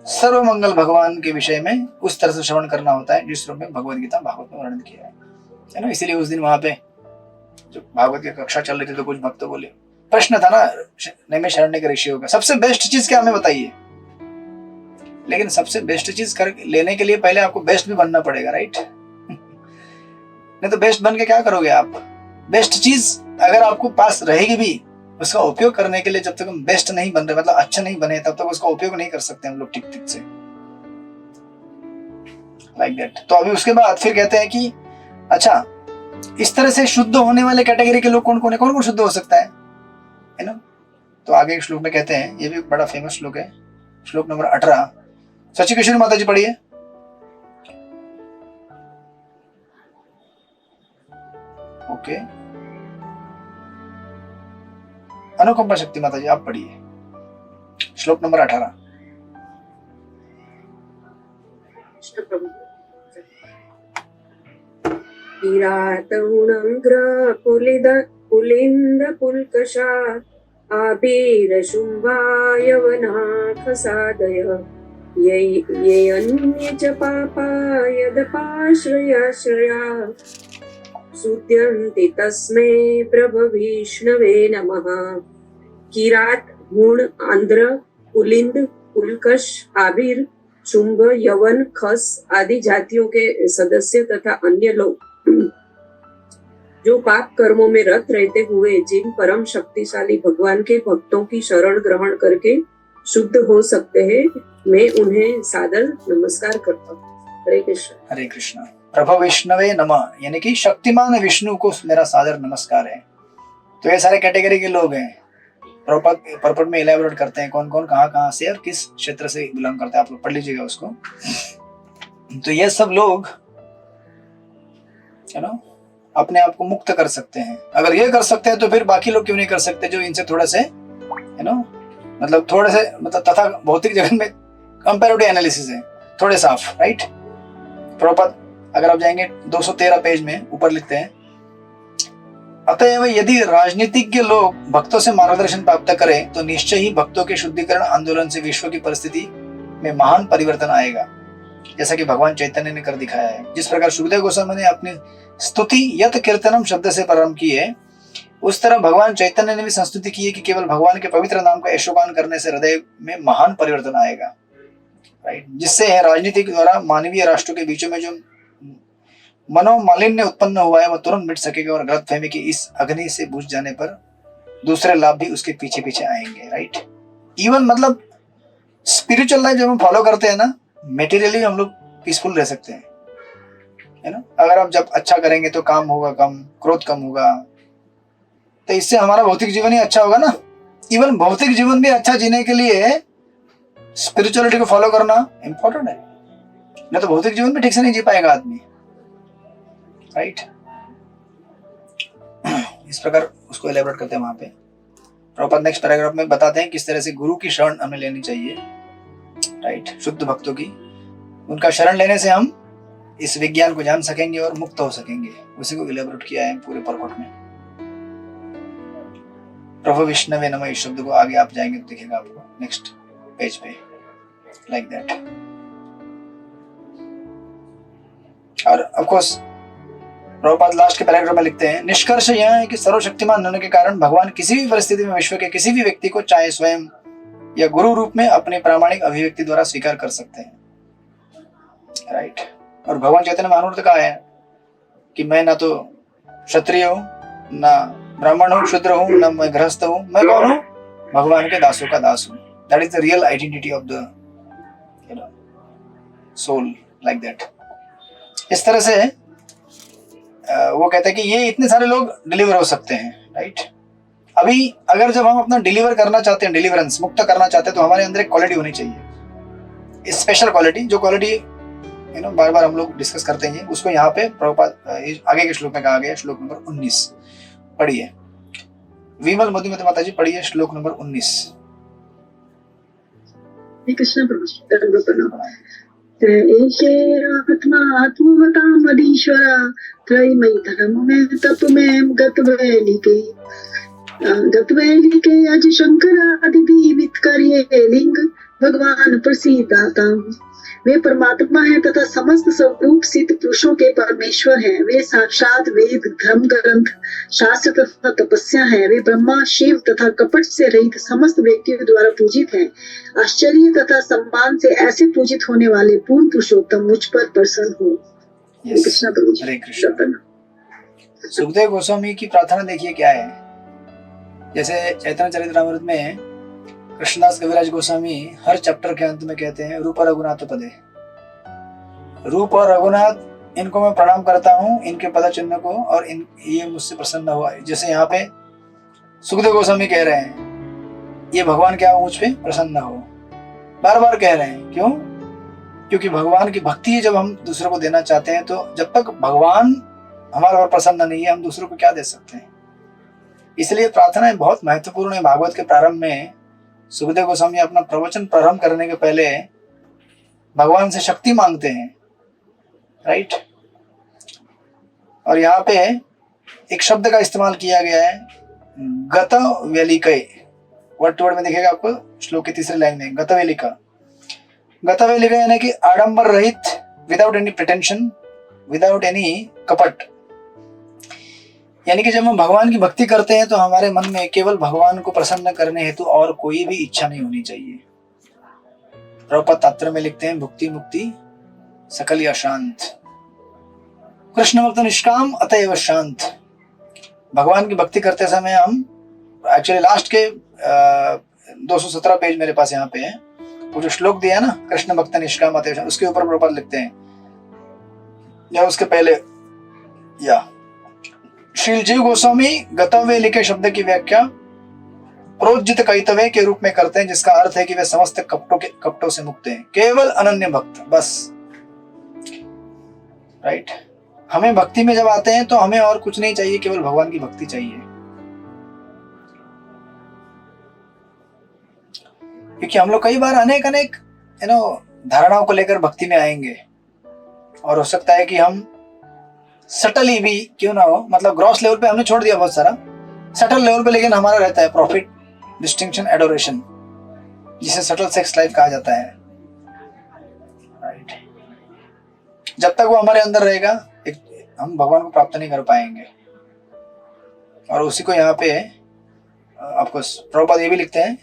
सर्वमंगल भगवान के विषय में उस तरह से श्रवण करना होता है जिस रूप में भगवद गीता भागवत में वर्णन किया है। है ना। इसीलिए उस दिन वहां पे जो भागवत की कक्षा चल रही थी तो कुछ भक्त बोले, प्रश्न था ना नैमिषारण्य ऋषियों का, सबसे बेस्ट चीज क्या हमें बताइए। लेकिन सबसे बेस्ट चीज कर लेने के लिए पहले आपको बेस्ट भी बनना पड़ेगा, राइट। नहीं तो बेस्ट बन के क्या करोगे आप। बेस्ट चीज अगर आपको पास रहेगी भी, उसका उपयोग करने के लिए जब तक हम बेस्ट नहीं बन रहे, मतलब अच्छा नहीं बने, तब तक उसका उपयोग नहीं कर सकते हम लोग ठीक ठीक से, लाइक दैट। तो अभी उसके बाद फिर कहते हैं कि अच्छा, इस तरह से शुद्ध होने वाले कैटेगरी के लोग कौन कौन है, कौन कौन शुद्ध हो सकता है ना। तो आगे एक श्लोक में कहते हैं, ये भी बड़ा फेमस श्लोक है, श्लोक नंबर 18। सची किशोरी माता जी पढ़िए। ओके, अनुकंपा शक्ति माता जी आप पढ़िए श्लोक नंबर 18। पुलिंद पुल्कषा आबीरशुम्भायवनाखसादय ये अन्ये च पापा यदपाश्रयाश्रया सुद्यन्ति तस्मै प्रभविष्णवे नमः। किरात, गुण, आंध्र, पुलिंद, पुलकश, आबिर, शुंभ, यवन, खस आदि जातियों के सदस्य तथा अन्य लोग जो पाप कर्मों में रत रहते हुए जिन परम शक्तिशाली भगवान के भक्तों की शरण ग्रहण करके शुद्ध हो सकते हैं, मैं उन्हें सादर नमस्कार करता हूँ। हरे कृष्ण। हरे कृष्ण। प्रभु विष्णवे नमः, यानी कि शक्तिमान विष्णु को मेरा सादर नमस्कार है। तो ये सारे कैटेगरी के लोग हैं। प्रॉपर में इलेबोरेट करते हैं कौन कौन कहाँ से और किस क्षेत्र से बिलोंग करते हैं, आप लोग पढ़ लीजिएगा उसको। तो ये सब लोग है ना अपने आप को मुक्त कर सकते हैं। अगर ये कर सकते हैं तो फिर बाकी लोग क्यों नहीं कर सकते, जो इनसे थोड़ा से है ना, मतलब थोड़े से, मतलब तथा भौतिक जगत में कंपैरेटिव एनालिसिस है, थोड़े साफ, राइट। प्रॉपर अगर आप जाएंगे 213 पेज में ऊपर लिखते हैं, अतएव यदि राजनीतिज्ञ लोग भक्तों से मार्गदर्शन प्राप्त करें तो निश्चय ही भक्तों के शुद्धिकरण आंदोलन से विश्व की परिस्थिति में महान परिवर्तन आएगा, जैसा कि भगवान चैतन्य ने कर दिखाया है। जिस प्रकार सुखदेव गोस्वामी ने अपनी स्तुति यत कीर्तनम शब्द से प्रारंभ की है, उस तरह भगवान चैतन्य ने भी संस्तुति की है कि केवल भगवान के पवित्र नाम का यशोगान करने से हृदय में महान परिवर्तन आएगा, राइट। जिससे राजनीति द्वारा मानवीय राष्ट्रों के बीचों में जो मनोमालिन्य उत्पन्न हुआ है वो तुरंत मिट सकेगा और गलतफहमी की इस अग्नि से बुझ जाने पर दूसरे लाभ भी उसके पीछे पीछे आएंगे, राइट। इवन मतलब स्पिरिचुअल लाइफ जब हम फॉलो करते हैं ना, मेटीरियली हम लोग पीसफुल रह सकते हैं, है ना। अगर आप जब अच्छा करेंगे तो काम होगा कम, क्रोध कम होगा, तो इससे हमारा भौतिक जीवन ही अच्छा होगा ना। इवन भौतिक जीवन भी अच्छा जीने के लिए स्पिरिचुअलिटी को फॉलो करना इंपॉर्टेंट है, नहीं तो भौतिक जीवन भी ठीक से नहीं जी पाएगा आदमी, राइट। इस प्रकार उसको एलेबोरेट करते हैं वहां पे। प्रॉपर नेक्स्ट पैराग्राफ में बताते हैं किस तरह से गुरु की शरण हमें लेनी चाहिए, राइट। शुद्ध भक्तों की, उनका शरण लेने से हम इस विज्ञान को जान सकेंगे और मुक्त हो सकेंगे। उसी को एलेबोरेट किया है पूरे परकोट में। प्रभु विष्णवे नमः इस शब्द को आगे आप जाएंगे तो दिखेगा आपको नेक्स्ट पेज पे, लाइक दैट। और ऑफ कोर्स प्रभुपाद लास्ट के पैराग्राफ में लिखते हैं, निष्कर्ष यह है कि सर्वशक्तिमान होने के कारण भगवान किसी भी परिस्थिति में विश्व के किसी भी व्यक्ति को चाहे स्वयं या गुरु रूप में अपने प्रामाणिक अभिव्यक्ति द्वारा स्वीकार कर सकते हैं, राइट। और भगवान चैतन्य महाप्रभु ने कहा है कि मैं ना तो क्षत्रिय हूं, ना ब्राह्मण हूं, शूद्र हूं, ना मैं गृहस्थ हूं, मैं कौन हूं, भगवान के दासों का दास हूं। That is the real identity of the soul, like that. इस तरह से वो कहते हैं कि ये इतने सारे लोग डिलीवर हो सकते हैं, राइट। अभी अगर जब हम अपना डिलीवर करना चाहते हैं, डिलीवरेंस मुक्त करना चाहते हैं, तो हमारे अंदर एक क्वालिटी होनी चाहिए, स्पेशल क्वालिटी, जो क्वालिटी बार बार हम लोग डिस्कस करते हैं। उसको यहाँ पे प्रभुपाद आगे के श्लोक में कहा गया, श्लोक नंबर 19 पढ़िए। विमल मधुमती माता जी पढ़िए श्लोक नंबर 19। कृष्ण प्रभु आत्मा आत्मवता मदीश्वरा त्रयमयी धर्म में तप में गतवैलिके अज शंकर आदि वित करिए लिंग भगवान प्रसीदाता वे परमात्मा हैं तथा समस्त स्वरूप सिद्ध पुरुषों के परमेश्वर हैं। वे साक्षात वेद, धर्म ग्रंथ, शास्त्र तथा तपस्या हैं। वे ब्रह्मा, शिव तथा कपट से रहित समस्त व्यक्तियों द्वारा पूजित हैं। आश्चर्य तथा सम्मान से ऐसे पूजित होने वाले पूर्ण पुरुषोत्तम मुझ पर प्रसन्न हो। Yes. कृष्णा प्रभु जी। हरे कृष्ण। सुखदेव गोस्वामी की प्रार्थना देखिए क्या है। जैसे चैतन्य चरितमृत में कृष्णदास कविराज गोस्वामी हर चैप्टर के अंत में कहते हैं रूप रघुनाथ पदे, रूप और रघुनाथ इनको मैं प्रणाम करता हूँ, इनके पद चिन्ह को, और ये मुझसे प्रसन्न हुआ। जैसे यहाँ पे सुखदेव गोस्वामी कह रहे हैं ये भगवान क्या मुझ पे प्रसन्न हो, बार बार कह रहे हैं। क्यों? क्योंकि भगवान की भक्ति जब हम दूसरों को देना चाहते हैं, तो जब तक भगवान हमारे और प्रसन्न नहीं है हम दूसरों को क्या दे सकते हैं। इसलिए प्रार्थना बहुत महत्वपूर्ण है। भागवत के प्रारंभ में सुखदेव गोस्वामी अपना प्रवचन प्रारंभ करने के पहले भगवान से शक्ति मांगते हैं, राइट। और यहाँ पे एक शब्द का इस्तेमाल किया गया है गत वेलिकय, वर्ड टू वर्ड में दिखेगा आपको श्लोक की तीसरी लाइन में, गत वेलिका। गत वेलिका यानी कि आडंबर रहित, without any pretension, without any कपट। यानी कि जब हम भगवान की भक्ति करते हैं तो हमारे मन में केवल भगवान को प्रसन्न करने हेतु और कोई भी इच्छा नहीं होनी चाहिए। प्रभुपाद तात्पर्य में लिखते हैं भुक्ति मुक्ति सकल अशांत, कृष्ण भक्त निष्काम अतएव शांत। भगवान की भक्ति करते समय हम एक्चुअली लास्ट के 217 पेज मेरे पास यहाँ पे है, वो जो श्लोक दिया है ना कृष्ण भक्त निष्काम अतएव शांत, उसके ऊपर प्रभुपाद लिखते हैं, या उसके पहले, या श्री जीव गोस्वामी गतव्य लिखे शब्द की व्याख्या प्रोज्जित कैतव्य के रूप में करते हैं, जिसका अर्थ है कि वे समस्त कपटों से मुक्त हैं, केवल अनन्य भक्त, बस, राइट। हमें भक्ति में जब आते हैं तो हमें और कुछ नहीं चाहिए, केवल भगवान की भक्ति चाहिए। क्योंकि हम लोग कई बार अनेक धारणाओं को लेकर भक्ति में आएंगे, और हो सकता है कि हम सटली भी क्यों ना हो, मतलब ग्रॉस लेवल पे हमने छोड़ दिया बहुत सारा, सटल लेवल पे लेकिन हमारा रहता है प्रॉफिट, डिस्टिंक्शन, एडोरेशन, जिसे सटल सेक्स लाइफ कहा जाता है, राइट। जब तक वो हमारे अंदर रहेगा हम भगवान को प्राप्त नहीं कर पाएंगे। और उसी को यहाँ पे आपको प्रभुपाद ये भी लिखते हैं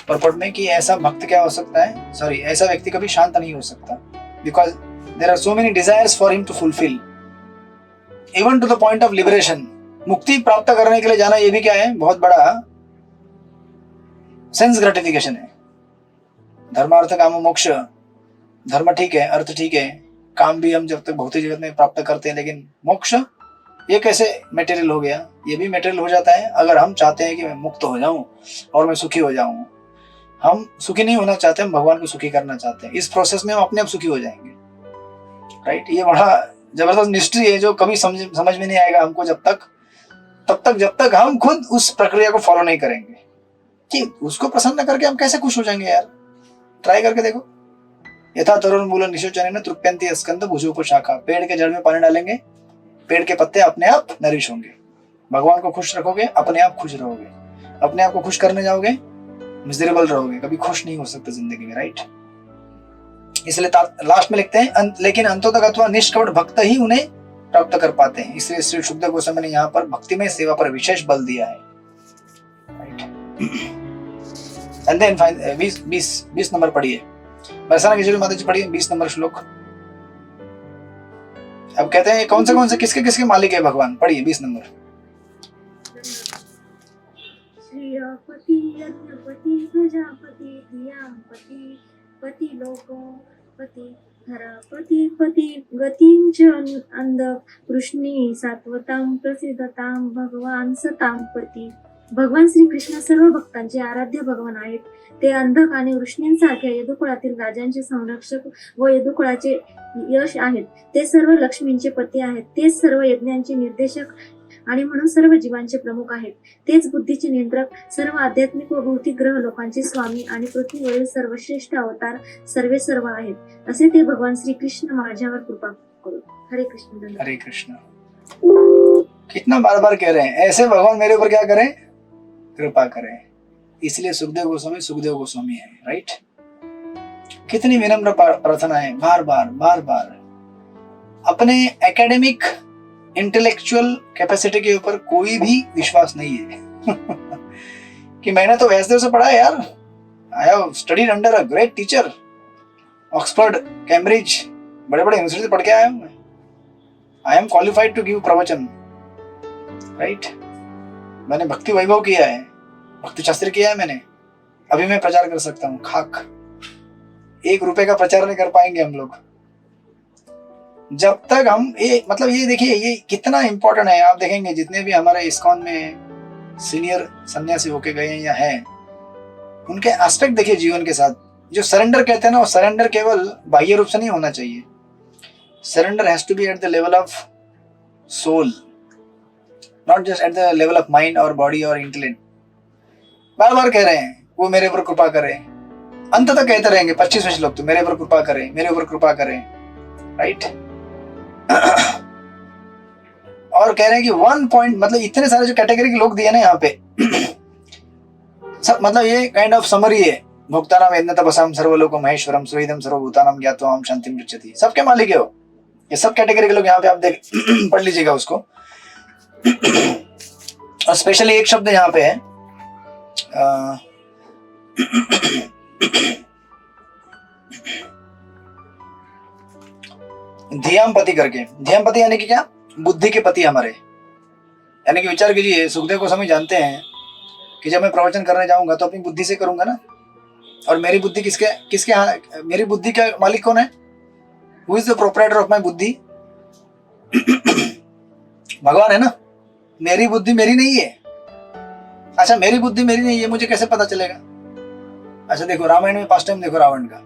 परपट में कि ऐसा भक्त क्या हो सकता है, सॉरी, ऐसा व्यक्ति कभी शांत नहीं हो सकता, because there are so many desires for him to fulfil, even to the point of liberation. मुक्ति प्राप्त करने के लिए जाना ये भी क्या है, बहुत बड़ा सेंस ग्रेटिफिकेशन है। धर्मार्थ काम मोक्ष, धर्म ठीक है, अर्थ ठीक है, काम भी हम जब तक भौतिक जगत में प्राप्त करते हैं, लेकिन मोक्ष ये कैसे मटेरियल हो गया? ये भी मटेरियल हो जाता है अगर हम चाहते हैं कि मैं मुक्त हो जाऊं और मैं सुखी हो जाऊं। हम सुखी नहीं होना चाहते, हम भगवान को सुखी करना चाहते हैं। इस प्रोसेस में हम अपने आप सुखी हो जाएंगे, राइट। ये बड़ा जबरदस्त मिस्ट्री है जो कभी समझ में नहीं आएगा हमको जब तक हम खुद उस प्रक्रिया को फॉलो नहीं करेंगे कि उसको प्रसन्न करके हम कैसे खुश हो जाएंगे। यार ट्राई करके देखो। यथा तरुण मूल निशोचन में तृप्यंती स्कंद भुजो को शाखा, पेड़ के जड़ में पानी डालेंगे, पेड़ के पत्ते अपने आप नरिश होंगे। भगवान को खुश रखोगे, अपने आप खुश रहोगे। अपने आप को खुश करने जाओगे, मिजरेबल रहोगे, कभी खुश नहीं हो सकते जिंदगी में, राइट। इसलिए लास्ट में लिखते हैं लेकिन अंतों तक अथवा निष्कपट भक्त ही उन्हें प्राप्त कर पाते हैं। इसलिए श्री सुखदेव गोस्वामी ने यहाँ पर भक्तिमय सेवा पर विशेष बल दिया है, राइट। एंड देन 20 नंबर पढ़िए, बरसाना किशोरी माता जी पढ़िए 20 नंबर श्लोक। अब कहते हैं कौन से किसके किसके मालिक है भगवान, पढ़िए 20 नंबर। श्रीपति यज्ञपति प्रजापति धियापति पति लोकोपति धरापति पति गतिं च अंध कृष्णी सात्वतां प्रसिद्धतां भगवान सतां पती। भगवान श्री कृष्ण सर्व भक्तांचे आराध्य भगवान आहेत। ते अंधक आणि वृष्णींसारख्या यदुकुळातील राजांचे संरक्षक व यदुकुळाचे यश आहेत। ते सर्व लक्ष्मींचे पती आहेत। तेच सर्व यज्ञांचे निर्देशक आणि म्हणून सर्व जीवांचे प्रमुख आहेत। तेच बुद्धीचे नियंत्रक, सर्व आध्यात्मिक व भौतिक ग्रह लोकांचे स्वामी आणि पृथ्वीवरील सर्वश्रेष्ठ अवतार सर्व आहेत। असे ते भगवान श्री कृष्ण माझ्यावर कृपा करो। हरे कृष्ण। हरे कृष्ण। कितना बार बार कह रहे हैं, ऐसे भगवान मेरे ऊपर क्या करें, कृपा करें। इसलिए सुखदेव गोस्वामी है, राइट। कितनी विनम्र प्रार्थना है, बार बार बार बार। अपने एकेडमिक इंटेलेक्चुअल कैपेसिटी के ऊपर कोई भी विश्वास नहीं है कि मैंने तो वैसे से पढ़ा है यार, I have studied under a great teacher, Oxford, Cambridge, बड़े बड़े यूनिवर्सिटी से पढ़ के आया हूं मैं, I am qualified to give प्रवचन, राइट। मैंने भक्ति वैभव किया है, भक्ति शास्त्र किया है मैंने, अभी मैं प्रचार कर सकता हूँ। खाक, 1 रुपए का प्रचार नहीं कर पाएंगे हम लोग जब तक हम ये, मतलब ये देखिए ये कितना इंपॉर्टेंट है। आप देखेंगे जितने भी हमारे इस्कॉन में सीनियर सन्यासी होके गए हैं या हैं, उनके एस्पेक्ट देखिए जीवन के साथ। जो सरेंडर कहते हैं ना, वो सरेंडर केवल बाह्य रूप से नहीं होना चाहिए, surrender has to be at the level of soul, not just at the level of mind और बॉडी और इंटेलेक्ट। बार बार कह रहे हैं वो मेरे ऊपर कृपा करें, अंत तक कहते रहेंगे 25 श्लोक तो मेरे ऊपर कृपा करें, मेरे ऊपर कृपा करें, राइट। और कह रहे हैं कि 1 पॉइंट, मतलब इतने सारे जो कैटेगरी के लोग दिए ना यहाँ पे सब, मतलब ये काइंड ऑफ समरी है। भोक्तानाम यज्ञ तपसाम सर्वलोकम महेश्वरम सुहृदम सर्वभूतानाम ज्ञात्वा शांतिम पृच्छति, सबके मालिक है वो। ये सब कैटेगरी के लोग यहाँ पे आप देख पढ़ लीजिएगा उसको। और स्पेशली एक शब्द यहाँ पे है धियाम पति करके। धियाम पति यानी कि क्या? बुद्धि के पति हमारे। यानी कि विचार कीजिए, सुखदेव गोस्वामी जानते हैं कि जब मैं प्रवचन करने जाऊंगा तो अपनी बुद्धि से करूंगा ना, और मेरी बुद्धि किसके मेरी बुद्धि का मालिक कौन है? Who is the proprietor of my बुद्धि? भगवान है ना। मेरी बुद्धि मेरी नहीं है। अच्छा, मेरी बुद्धि मेरी नहीं है, मुझे कैसे पता चलेगा? अच्छा देखो, रामायण में पास्ट टाइम देखो रावण का,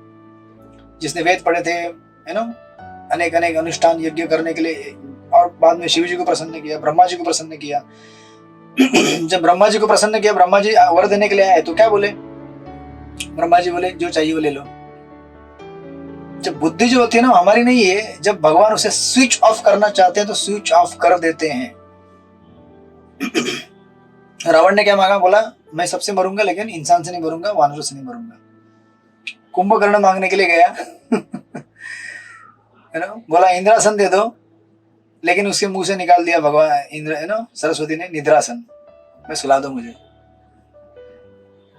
जिसने वेद पढ़े थे, यू नो, अनेक अनेक अनुष्ठान यज्ञ करने के लिए, और बाद में शिव जी को प्रसन्न किया, ब्रह्मा जी को प्रसन्न किया। जब ब्रह्मा जी को प्रसन्न किया, ब्रह्मा जी वर देने के लिए आए तो क्या बोले? ब्रह्मा जी बोले जो चाहिए वो ले लो। जब बुद्धि जो होती है ना हमारी नहीं है, जब भगवान उसे स्विच ऑफ करना चाहते हैं तो स्विच ऑफ कर देते हैं। रावण ने क्या मांगा? बोला मैं सबसे मरूंगा लेकिन इंसान से नहीं मरूंगा, वानरों से नहीं मरूंगा। कुंभकर्ण मांगने के लिए गया है ना, बोला इंद्रासन दे दो, लेकिन उसके मुंह से निकाल दिया भगवान इंद्र, है ना, सरस्वती ने, निद्रासन, मैं सुला दो मुझे।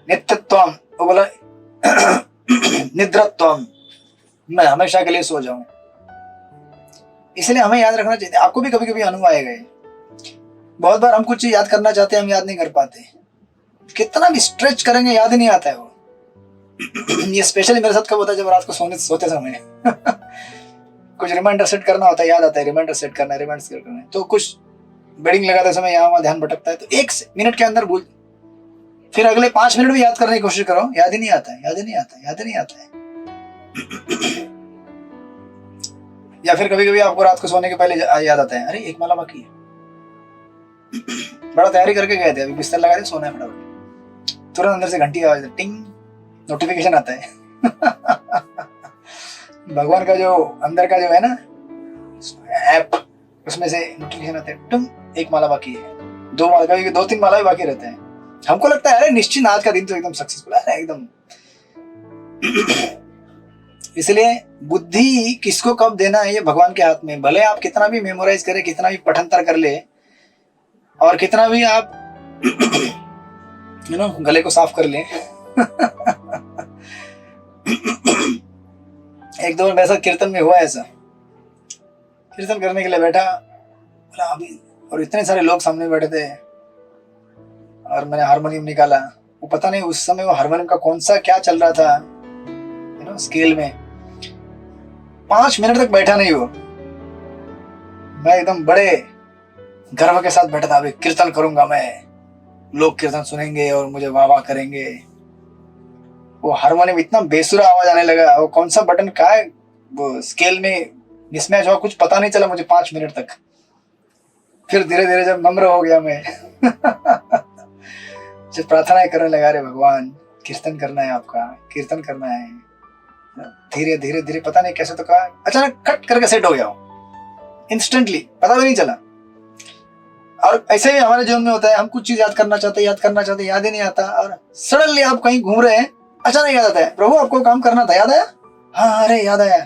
नित्यत्वम, वो बोला निद्रत्वम, मैं हमेशा के लिए सो जाऊं। इसलिए हमें याद रखना चाहिए। आपको भी कभी कभी अनुभव आएगा, बहुत बार हम कुछ चीज याद करना चाहते हैं, हम याद नहीं कर पाते, कितना भी स्ट्रेच करेंगे याद ही नहीं आता है वो। ये स्पेशली मेरे साथ कब होता है? जब रात को सोते समय कुछ रिमाइंडर सेट करना होता है, याद आता है रिमाइंडर सेट करना है, तो कुछ बेडिंग लगाते समय यहाँ वहां ध्यान भटकता है, तो 1 मिनट के अंदर भूल, फिर अगले 5 मिनट भी याद करने की कोशिश करो, याद ही नहीं आता है। या फिर कभी कभी आपको रात को सोने के पहले याद आता है, अरे 1 माला बाकी है, बड़ा तैयारी करके गए थे, अभी बिस्तर लगा दे, सोना है फटाफट, तुरंत अंदर से घंटी आवाज, टिंग, नोटिफिकेशन आता है। भगवान का जो अंदर का जो है ना ऐप, उसमें से नोटिफिकेशन आता है, तुम 1 माला बाकी है, 2 माला, कभी 2-3 माला भी बाकी रहते हैं। हमको लगता है अरे निश्चित आज का दिन तो एकदम सक्सेसफुल है एकदम। इसलिए बुद्धि किसको कब देना है ये भगवान के हाथ में। भले आप कितना भी मेमोराइज करें, कितना भी पठंतर कर ले, और कितना भी आप यू नो गले को साफ कर लें। एक दो वैसा कीर्तन में हुआ, ऐसा कीर्तन करने के लिए बैठा, बोला अभी, और इतने सारे लोग सामने बैठे थे, और मैंने हारमोनियम निकाला। वो पता नहीं उस समय वो हारमोनियम का कौन सा क्या चल रहा था, यू नो, स्केल में। 5 मिनट तक बैठा नहीं वो, मैं एकदम बड़े गर्व के साथ बैठा था, अभी कीर्तन करूंगा मैं, लोग कीर्तन सुनेंगे और मुझे वाह वाह करेंगे। वो हारमोनियम इतना बेसुरा आवाज आने लगा, वो कौन सा बटन का है वो स्केल में मिसमैच हुआ, कुछ पता नहीं चला मुझे 5 मिनट तक। फिर धीरे धीरे जब नम्र हो गया मैं, जब प्रार्थना करने लगा, रे भगवान कीर्तन करना है, आपका कीर्तन करना है, धीरे धीरे धीरे पता नहीं कैसे तो कहा, अचानक कट करके सेट हो गया इंस्टेंटली, पता भी नहीं चला। और ऐसे ही हमारे जीवन में होता है, हम कुछ चीज याद करना चाहते, याद ही नहीं आता, और सडनली आप कहीं घूम रहे हैं, अचानक याद आता है, प्रभु आपको काम करना था, याद आया? हाँ अरे याद आया।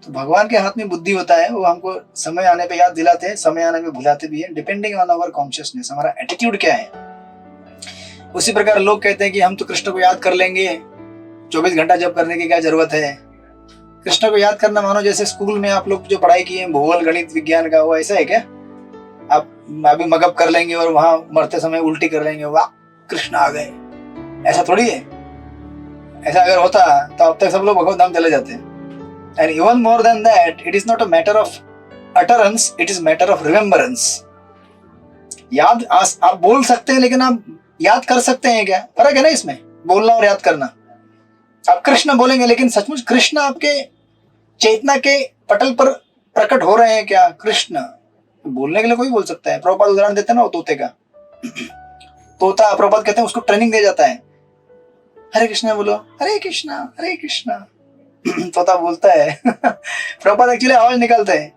तो भगवान के हाथ में बुद्धि होता है, वो हमको समय आने पे याद दिलाते हैं, समय आने पे भुलाते भी है, डिपेंडिंग ऑन आवर कॉन्शियसनेस, हमारा एटीट्यूड क्या है। उसी प्रकार लोग कहते हैं कि हम तो कृष्ण को याद कर लेंगे, 24 घंटा जप करने की क्या जरूरत है। कृष्ण को याद करना मानो जैसे स्कूल में आप लोग जो पढ़ाई किए भूगोल गणित विज्ञान का, वो ऐसा है क्या? आप अभी मगअप कर लेंगे और वहां मरते समय उल्टी कर लेंगे, वाह कृष्ण आ गए, ऐसा थोड़ी है। ऐसा अगर होता तो अब तक सब लोग भगवत धाम चले जाते हैं। And even more than that, it is not a matter of utterance, it is matter of remembrance. याद आप बोल सकते हैं, लेकिन आप याद कर सकते हैं क्या? फर्क है ना इसमें, बोलना और याद करना। आप कृष्ण बोलेंगे, लेकिन सचमुच कृष्ण आपके चेतना के पटल पर प्रकट हो रहे हैं क्या? कृष्ण बोलने के लिए कोई बोल सकता है। प्रभुपाद उदाहरण देते हैं ना वो तोते का। तोता, प्रभुपाद कहते हैं उसको ट्रेनिंग दिया जाता है, हरे कृष्णा बोलो, हरे कृष्णा हरे कृष्णा। तोता बोलता है। प्रभुपाद एक्चुअली आवाज निकालते हैं,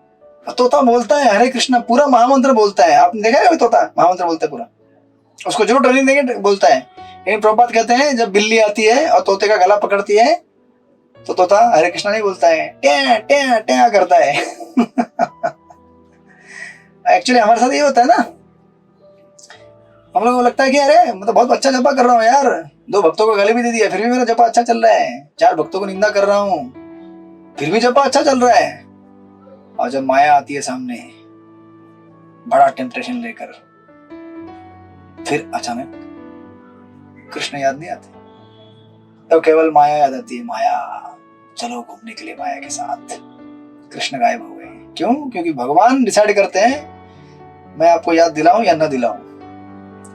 तोता बोलता है हरे कृष्णा, पूरा महामंत्र बोलता है। आपने देखा है तोता महामंत्र बोलता है पूरा, उसको जो ट्रेनिंग देंगे बोलता है। लेकिन प्रभुपाद कहते हैं जब बिल्ली आती है और तोते का गला पकड़ती है तो तोता हरे कृष्णा नहीं बोलता है, ट्या ट्या ट्या करता है। एक्चुअली हमारे साथ ये होता है ना, हम लोगों को लगता है कि अरे मैं तो बहुत अच्छा जपा कर रहा हूँ यार, 2 भक्तों को गाली भी दे दिया फिर भी मेरा जपा अच्छा चल रहा है, 4 भक्तों को निंदा कर रहा हूँ फिर भी जपा अच्छा चल रहा है। और जब माया आती है सामने बड़ा टेम्पटेशन लेकर, फिर अचानक कृष्ण याद नहीं आते, तो केवल माया याद आती है। माया, चलो घूमने के लिए माया के साथ। कृष्ण गायब हो गए। क्यों? क्योंकि भगवान डिसाइड करते हैं मैं आपको याद दिलाऊं या ना दिलाऊं,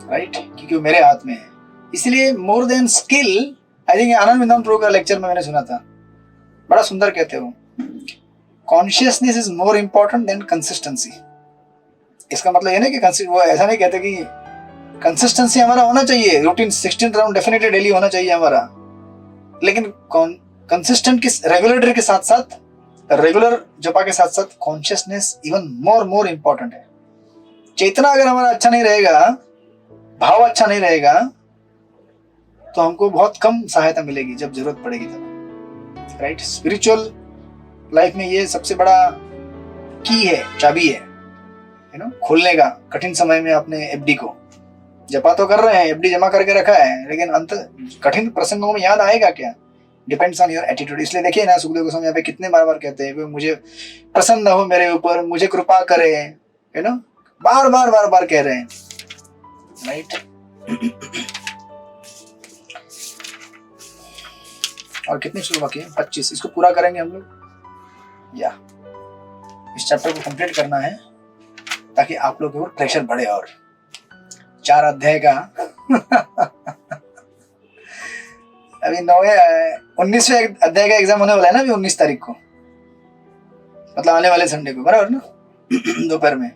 राइट? क्योंकि वो मेरे हाथ में है। इसलिए more than skill, I think आनंद विद्वान प्रभु का लेक्चर में मैंने सुना था, बड़ा सुंदर कहते हो, consciousness is more important than consistency. इसका मतलब ये नहीं कि वो ऐसा नहीं कहते कि कंसिस्टेंसी हमारा होना चाहिए, रूटीन 16 राउंड डेफिनेटली डेली होना चाहिए हमारा, लेकिन कंसिस्टेंट रेगुलेटरी के साथ साथ, रेगुलर जपा के साथ साथ कॉन्शियसनेस इवन मोर इंपॉर्टेंट है। चेतना अगर हमारा अच्छा नहीं रहेगा, भाव अच्छा नहीं रहेगा, तो हमको बहुत कम सहायता मिलेगी जब जरूरत पड़ेगी तब, राइट? स्पिरिचुअल लाइफ में ये सबसे बड़ा की है, चाबी है, खोलने का। कठिन समय में आपने एफडी को जपा तो कर रहे हैं, एफडी जमा करके रखा है, लेकिन अंत कठिन प्रसंगों में याद आएगा क्या? Depends on your attitude. इसलिए देखिए ना, सुखदेव गोस्वामी यहाँ पे कितने बार कहते हैं मुझे प्रसन्न हो मेरे ऊपर, मुझे कृपा करे, बार कह रहे हैं, राइट? और कितने श्लोक बाकी है? 25। इसको पूरा करेंगे हम लोग, या इस चैप्टर को कंप्लीट करना है ताकि आप लोगों के ऊपर प्रेशर बढ़े। और 4 अध्याय का अभी 19वें अध्याय का एग्जाम होने वाला है ना, अभी 19 तारीख को, मतलब आने वाले संडे को, बराबर ना? दोपहर में।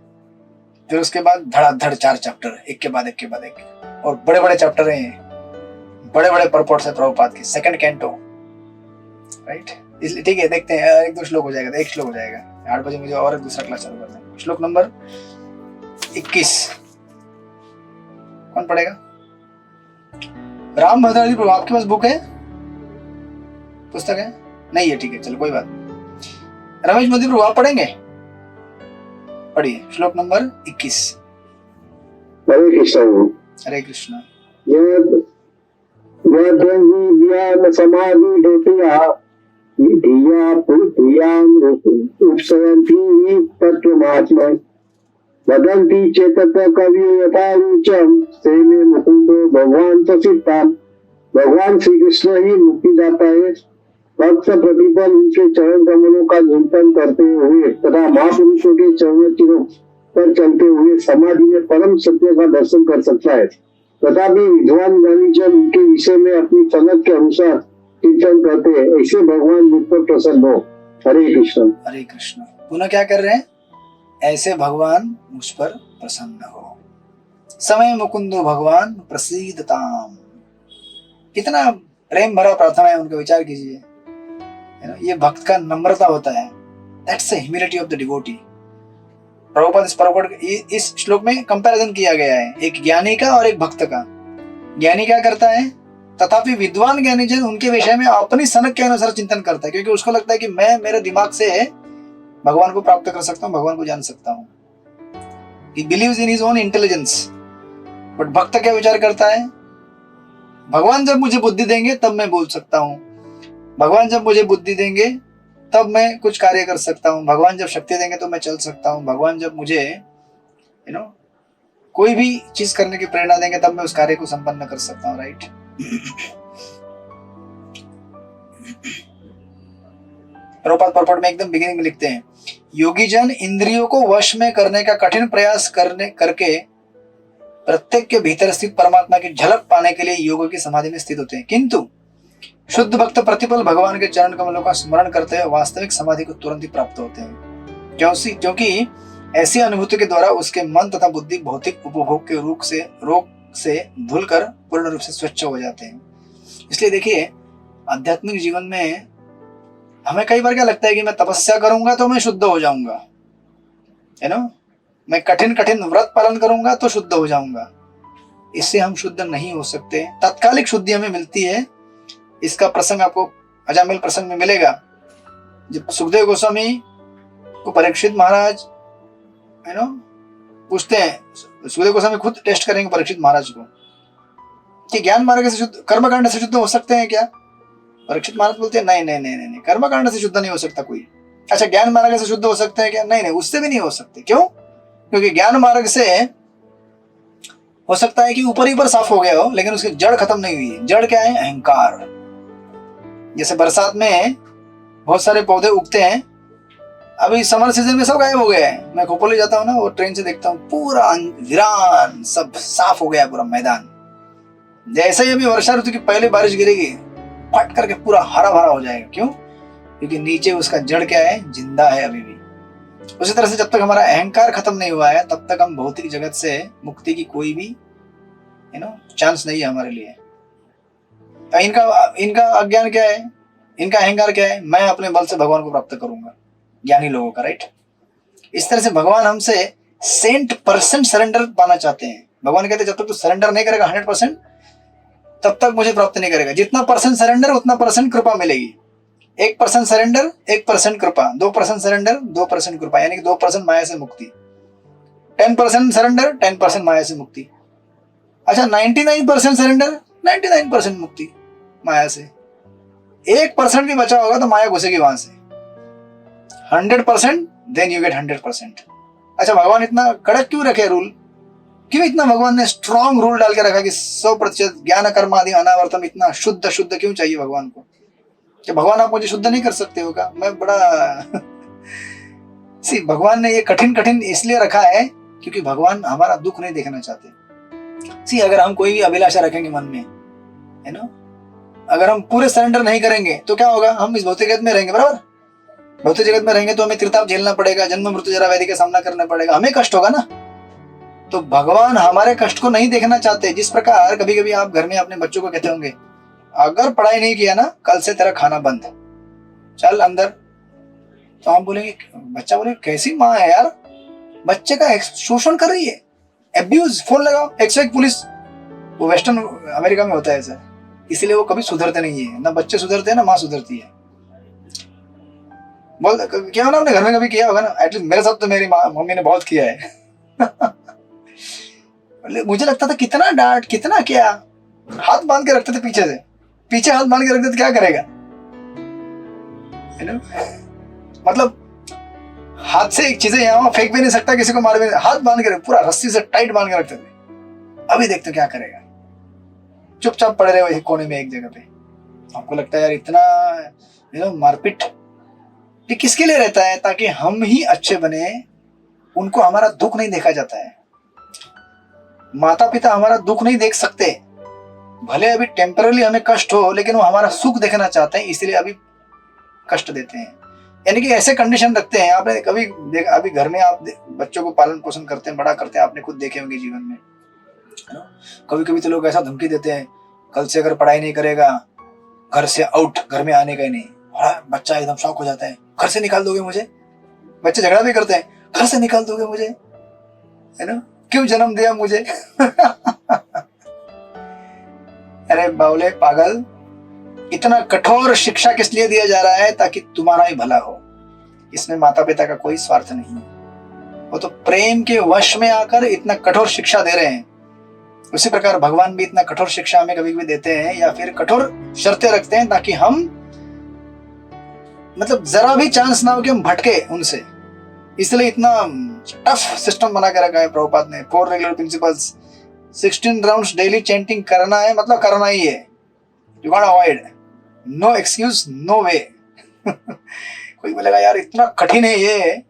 फिर उसके बाद धड़ाधड़ 4 चैप्टर, एक के बाद एक, और बड़े बड़े चैप्टर हैं, बड़े बड़े परपोर्ट्स है प्रभुपाद के, 2nd कैंटो, राइट? इसलिए ठीक है, देखते हैं, 1-2 श्लोक हो जाएगा, 1 श्लोक हो जाएगा। 8 बजे मुझे और दूसरा क्लास चालू करना है। श्लोक नंबर 21 कौन पढ़ेगा? राम भद्राजी प्रभु, आपके पास बुक है, पुस्तक है? नहीं है, ठीक है, चलो कोई बात नहीं। रमेश मोदी प्रभु आप पढ़ेंगे? पढ़िए श्लोक नंबर 21। हरे कृष्ण। हरे कृष्ण। समाधि ढोटिया विधिया पृथ्व्याम उपसरन्ति तत्त्वमात्मा वदन्ति चेतत कवियो यथा रुचम सेवे मुकुंदो भगवान प्रसिद्धा। भगवान श्री कृष्ण ही मुक्तिदाता है। भक्त प्रतिपल उनके चरण कमलों का चिंतन करते हुए तथा महापुरुषों के चरणों पर चलते हुए समाधि में परम सत्य का दर्शन कर सकता है। तथापि विद्वान ज्ञानी जब उनके विषय में अपनी समझ के अनुसार चिंतन करते हैं, ऐसे भगवान मुझ पर प्रसन्न हो। हरे कृष्ण। हरे कृष्ण। पुनः क्या कर रहे हैं? ऐसे भगवान मुझ पर प्रसन्न हो। समय मुकुंदो भगवान प्रसीदताम। कितना प्रेम भरा प्रार्थना है उनका, विचार कीजिए। ये भक्त का नम्रता होता है। That's the humility of the devotee. Prabhupada इस श्लोक में कंपैरिजन किया गया है, एक ज्ञानी का और एक भक्त का। ज्ञानी क्या करता है? तथापि विद्वान ज्ञानीजन उनके विषय में अपनी सनक के अनुसार चिंतन करता है, क्योंकि उसको लगता है कि मैं मेरे दिमाग से भगवान को प्राप्त कर सकता हूँ, भगवान को जान सकता हूँ। He believes in his own intelligence. But भक्त क्या विचार करता है, भगवान जब मुझे बुद्धि देंगे तब मैं बोल सकता हूँ, भगवान जब मुझे बुद्धि देंगे तब मैं कुछ कार्य कर सकता हूँ, भगवान जब शक्ति देंगे तो मैं चल सकता हूँ, भगवान जब मुझे कोई भी चीज करने की प्रेरणा देंगे तब मैं उस कार्य को संपन्न कर सकता हूँ। राइट। प्रभुपाद पर्पट में एकदम बिगिनिंग में लिखते हैं, योगी जन इंद्रियों को वश में करने का कठिन प्रयास करके प्रत्येक के भीतर स्थित परमात्मा की झलक पाने के लिए योग की समाधि में स्थित होते हैं, किंतु शुद्ध भक्त प्रतिपल भगवान के चरण कमलों का स्मरण करते हुए वास्तविक समाधि को तुरंत ही प्राप्त होते हैं, क्योंकि ऐसी अनुभूति के द्वारा उसके मन तथा बुद्धि भौतिक उपभोग के रोग से धुलकर पूर्ण रूप से स्वच्छ हो जाते हैं। इसलिए देखिए, आध्यात्मिक जीवन में हमें कई बार क्या लगता है कि मैं तपस्या करूंगा तो मैं शुद्ध हो जाऊंगा, मैं कठिन व्रत पालन करूंगा तो शुद्ध हो जाऊंगा। इससे हम शुद्ध नहीं हो सकते। तात्कालिक शुद्धि हमें मिलती है। इसका प्रसंग आपको अजामिल प्रसंग में मिलेगा, जब सुखदेव गोस्वामी को परीक्षित महाराज पूछते हैं, सुखदेव गोस्वामी खुद टेस्ट करेंगे परीक्षित महाराज को कि ज्ञान मार्ग से शुद्ध, कर्मकांड से शुद्ध हो सकते हैं क्या? परीक्षित महाराज बोलते हैं नहीं, कर्मकांड से शुद्ध नहीं हो सकता कोई। अच्छा, ज्ञान मार्ग से शुद्ध हो सकते हैं क्या? नहीं, उससे भी नहीं हो सकते। क्यों? क्योंकि ज्ञान मार्ग से हो सकता है कि ऊपर साफ हो गया हो, लेकिन उसकी जड़ खत्म नहीं हुई है। जड़ क्या है? अहंकार। जैसे बरसात में बहुत सारे पौधे उगते हैं, अभी समर सीजन में सब गायब हो गया है। मैं खोपोली जाता हूँ ना, वो ट्रेन से देखता हूँ, पूरा वीरान, सब साफ हो गया पूरा मैदान। जैसे ही अभी वर्षा ऋतु की पहली बारिश गिरेगी, फट करके पूरा हरा भरा हो जाएगा। क्यों? क्योंकि नीचे उसका जड़ क्या है? जिंदा है अभी भी। उसी तरह से जब तक हमारा अहंकार खत्म नहीं हुआ है, तब तक हम भौतिक जगत से मुक्ति की कोई भी चांस नहीं है हमारे लिए। इनका अज्ञान क्या है? इनका अहंकार क्या है? मैं अपने बल से भगवान को प्राप्त करूंगा, ज्ञानी लोगों का। राइट। इस तरह से भगवान हमसे 100% सरेंडर पाना चाहते हैं। भगवान कहते हैं जब तक तू सरेंडर नहीं करेगा 100%, तब तक मुझे प्राप्त नहीं करेगा। जितना परसेंट सरेंडर उतना परसेंट कृपा मिलेगी। 1% सरेंडर 1% कृपा, 2% सरेंडर 2% कृपा, यानी कि 2% माया से मुक्ति। 10% सरेंडर 10% माया से मुक्ति। अच्छा, 99% सरेंडर 99% मुक्ति माया से। 1% भी बचा होगा तो माया घुसेगी वहां से। 100% देन यू गेट 100%। अच्छा, भगवान इतना कड़क क्यों रखे रूल? क्यों इतना भगवान ने स्ट्रॉन्ग रूल डाल के रखा कि 100% ज्ञान कर्म आदि अनावर्तम? इतना शुद्ध क्यों चाहिए भगवान को? कि भगवान आप मुझे शुद्ध नहीं कर सकते होगा? मैं बड़ा भगवान ने ये कठिन इसलिए रखा है क्योंकि भगवान हमारा दुख नहीं देखना चाहते। अगर हम कोई भी अभिलाषा रखेंगे मन में, अगर हम पूरे सरेंडर नहीं करेंगे तो क्या होगा? हम इस भौतिक जगत में रहेंगे, बराबर। भौतिक जगत में रहेंगे तो हमें त्रिताप झेलना पड़ेगा, जन्म मृत्यु जरा व्याधि का सामना करना पड़ेगा, हमें कष्ट होगा ना। तो भगवान हमारे कष्ट को नहीं देखना चाहते। जिस प्रकार कभी कभी आप घर में अपने बच्चों को कहते होंगे, अगर पढ़ाई नहीं किया ना, कल से तेरा खाना बंद, चल अंदर। तो हम बोलेंगे, बच्चा बोले कैसी माँ है यार, बच्चे का शोषण कर रही है, एब्यूज, फोन लगाओ, 101 पुलिस। वो वेस्टर्न अमेरिका में होता है ऐसा, इसलिए वो कभी सुधरते नहीं है। ना बच्चे सुधरते हैं ना माँ सुधरती है। बोल क्या ना, आपने घर में कभी किया होगा ना? एटलीस्ट मेरे साथ तो मेरी मम्मी ने बहुत किया है। मुझे लगता था कितना डांट, कितना क्या, हाथ बांध के रखते थे पीछे हाथ बांध के रखते थे, क्या करेगा? मतलब हाथ से एक चीजें यहाँ फेंक भी नहीं सकता, किसी को मार भी नहीं, हाथ बांध के पूरा रस्सी से टाइट बांध के रखते थे। अभी देखते क्या करेगा? चुपचाप पड़े रहे कोने में एक जगह पे। आपको लगता है यार इतना मारपीट ये किसके लिए रहता है? ताकि हम ही अच्छे बने। उनको हमारा दुख नहीं देखा जाता है। माता पिता हमारा दुख नहीं देख सकते, भले अभी टेम्पररी हमें कष्ट हो, लेकिन वो हमारा सुख देखना चाहते हैं, इसलिए अभी कष्ट देते हैं। यानी कि ऐसे कंडीशन रखते हैं। आपने कभी देखा, अभी घर में आप बच्चों को पालन पोषण करते हैं, बड़ा करते हैं, आपने खुद देखे होंगे जीवन में। कभी कभी तो लोग ऐसा धमकी देते हैं, कल से अगर पढ़ाई नहीं करेगा घर से आउट, घर में आने का ही नहीं। बच्चा एकदम शॉक हो जाता है, घर से निकाल दोगे मुझे? बच्चे झगड़ा भी करते हैं, घर से निकाल दोगे मुझे, है ना? क्यों जन्म दिया मुझे? अरे बावले पागल, इतना कठोर शिक्षा किस लिए दिया जा रहा है? ताकि तुम्हारा ही भला हो। इसमें माता पिता का कोई स्वार्थ नहीं है। वो तो प्रेम के वश में आकर इतना कठोर शिक्षा दे रहे हैं। उसी प्रकार भगवान भी इतना कठोर शिक्षा हमें कभी कभी देते हैं या फिर कठोर शर्तें रखते हैं ताकि हम मतलब जरा भी चांस ना हो कि हम भटके उनसे। इसलिए इतना टफ सिस्टम बना के रखा है प्रभुपाद ने। 4 regular principles, 16 rounds daily chanting करना है, मतलब करना ही है। You can't avoid, no excuse, no way. कोई बोलेगा यार इतना कठिन है, ये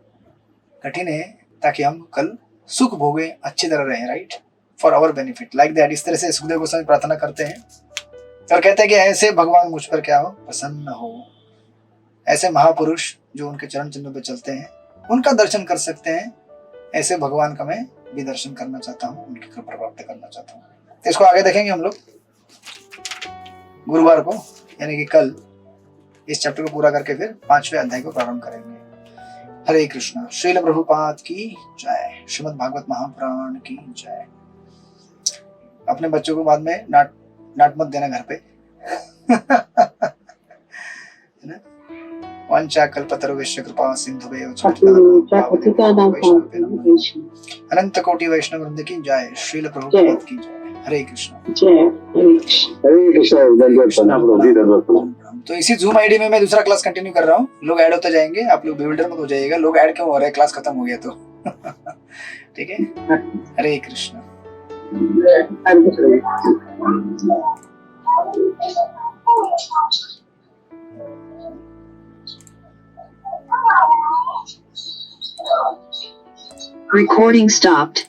कठिन है ताकि हम कल सुख भोगे, अच्छी तरह रहे, right, for our benefit, like that. इस तरह से सुखदेव गोस्वामी प्रार्थना करते हैं और कहते हैं कि ऐसे भगवान मुझ पर क्या हो, प्रसन्न हो। ऐसे महापुरुष जो उनके चरण चिन्हों पे चलते हैं उनका दर्शन कर सकते हैं। ऐसे भगवान का मैं भी दर्शन करना चाहता हूँ, उनकी कृपा प्राप्त करना चाहता हूँ। तो इसको आगे देखेंगे हम लोग गुरुवार को, यानी कि कल इस चैप्टर को पूरा करके फिर 5वें अध्याय को प्रारंभ करेंगे। हरे कृष्णा। श्रील प्रभुपाद की जय। श्रीमद् भागवत महापुराण की जय। अपने बच्चों को बाद में नाट मत देना घर पे। वांछा कल्पतरुभ्यश्च कृपा सिंधुभ्यो अनंत कोटि वैष्णव वृंद की जय। श्रील प्रभुपाद की जय। हरे कृष्णा। हरे कृष्णा। तो इसी जूम आईडी में मैं दूसरा क्लास कंटिन्यू कर रहा हूँ। लोग ऐड होते जाएंगे, आप लोग बेविल्डर मत हो जाइएगा। लोग ऐड क्यों हो रहे हैं? क्लास खत्म हो गया तो। ठीक है। हरे कृष्णा। Recording stopped.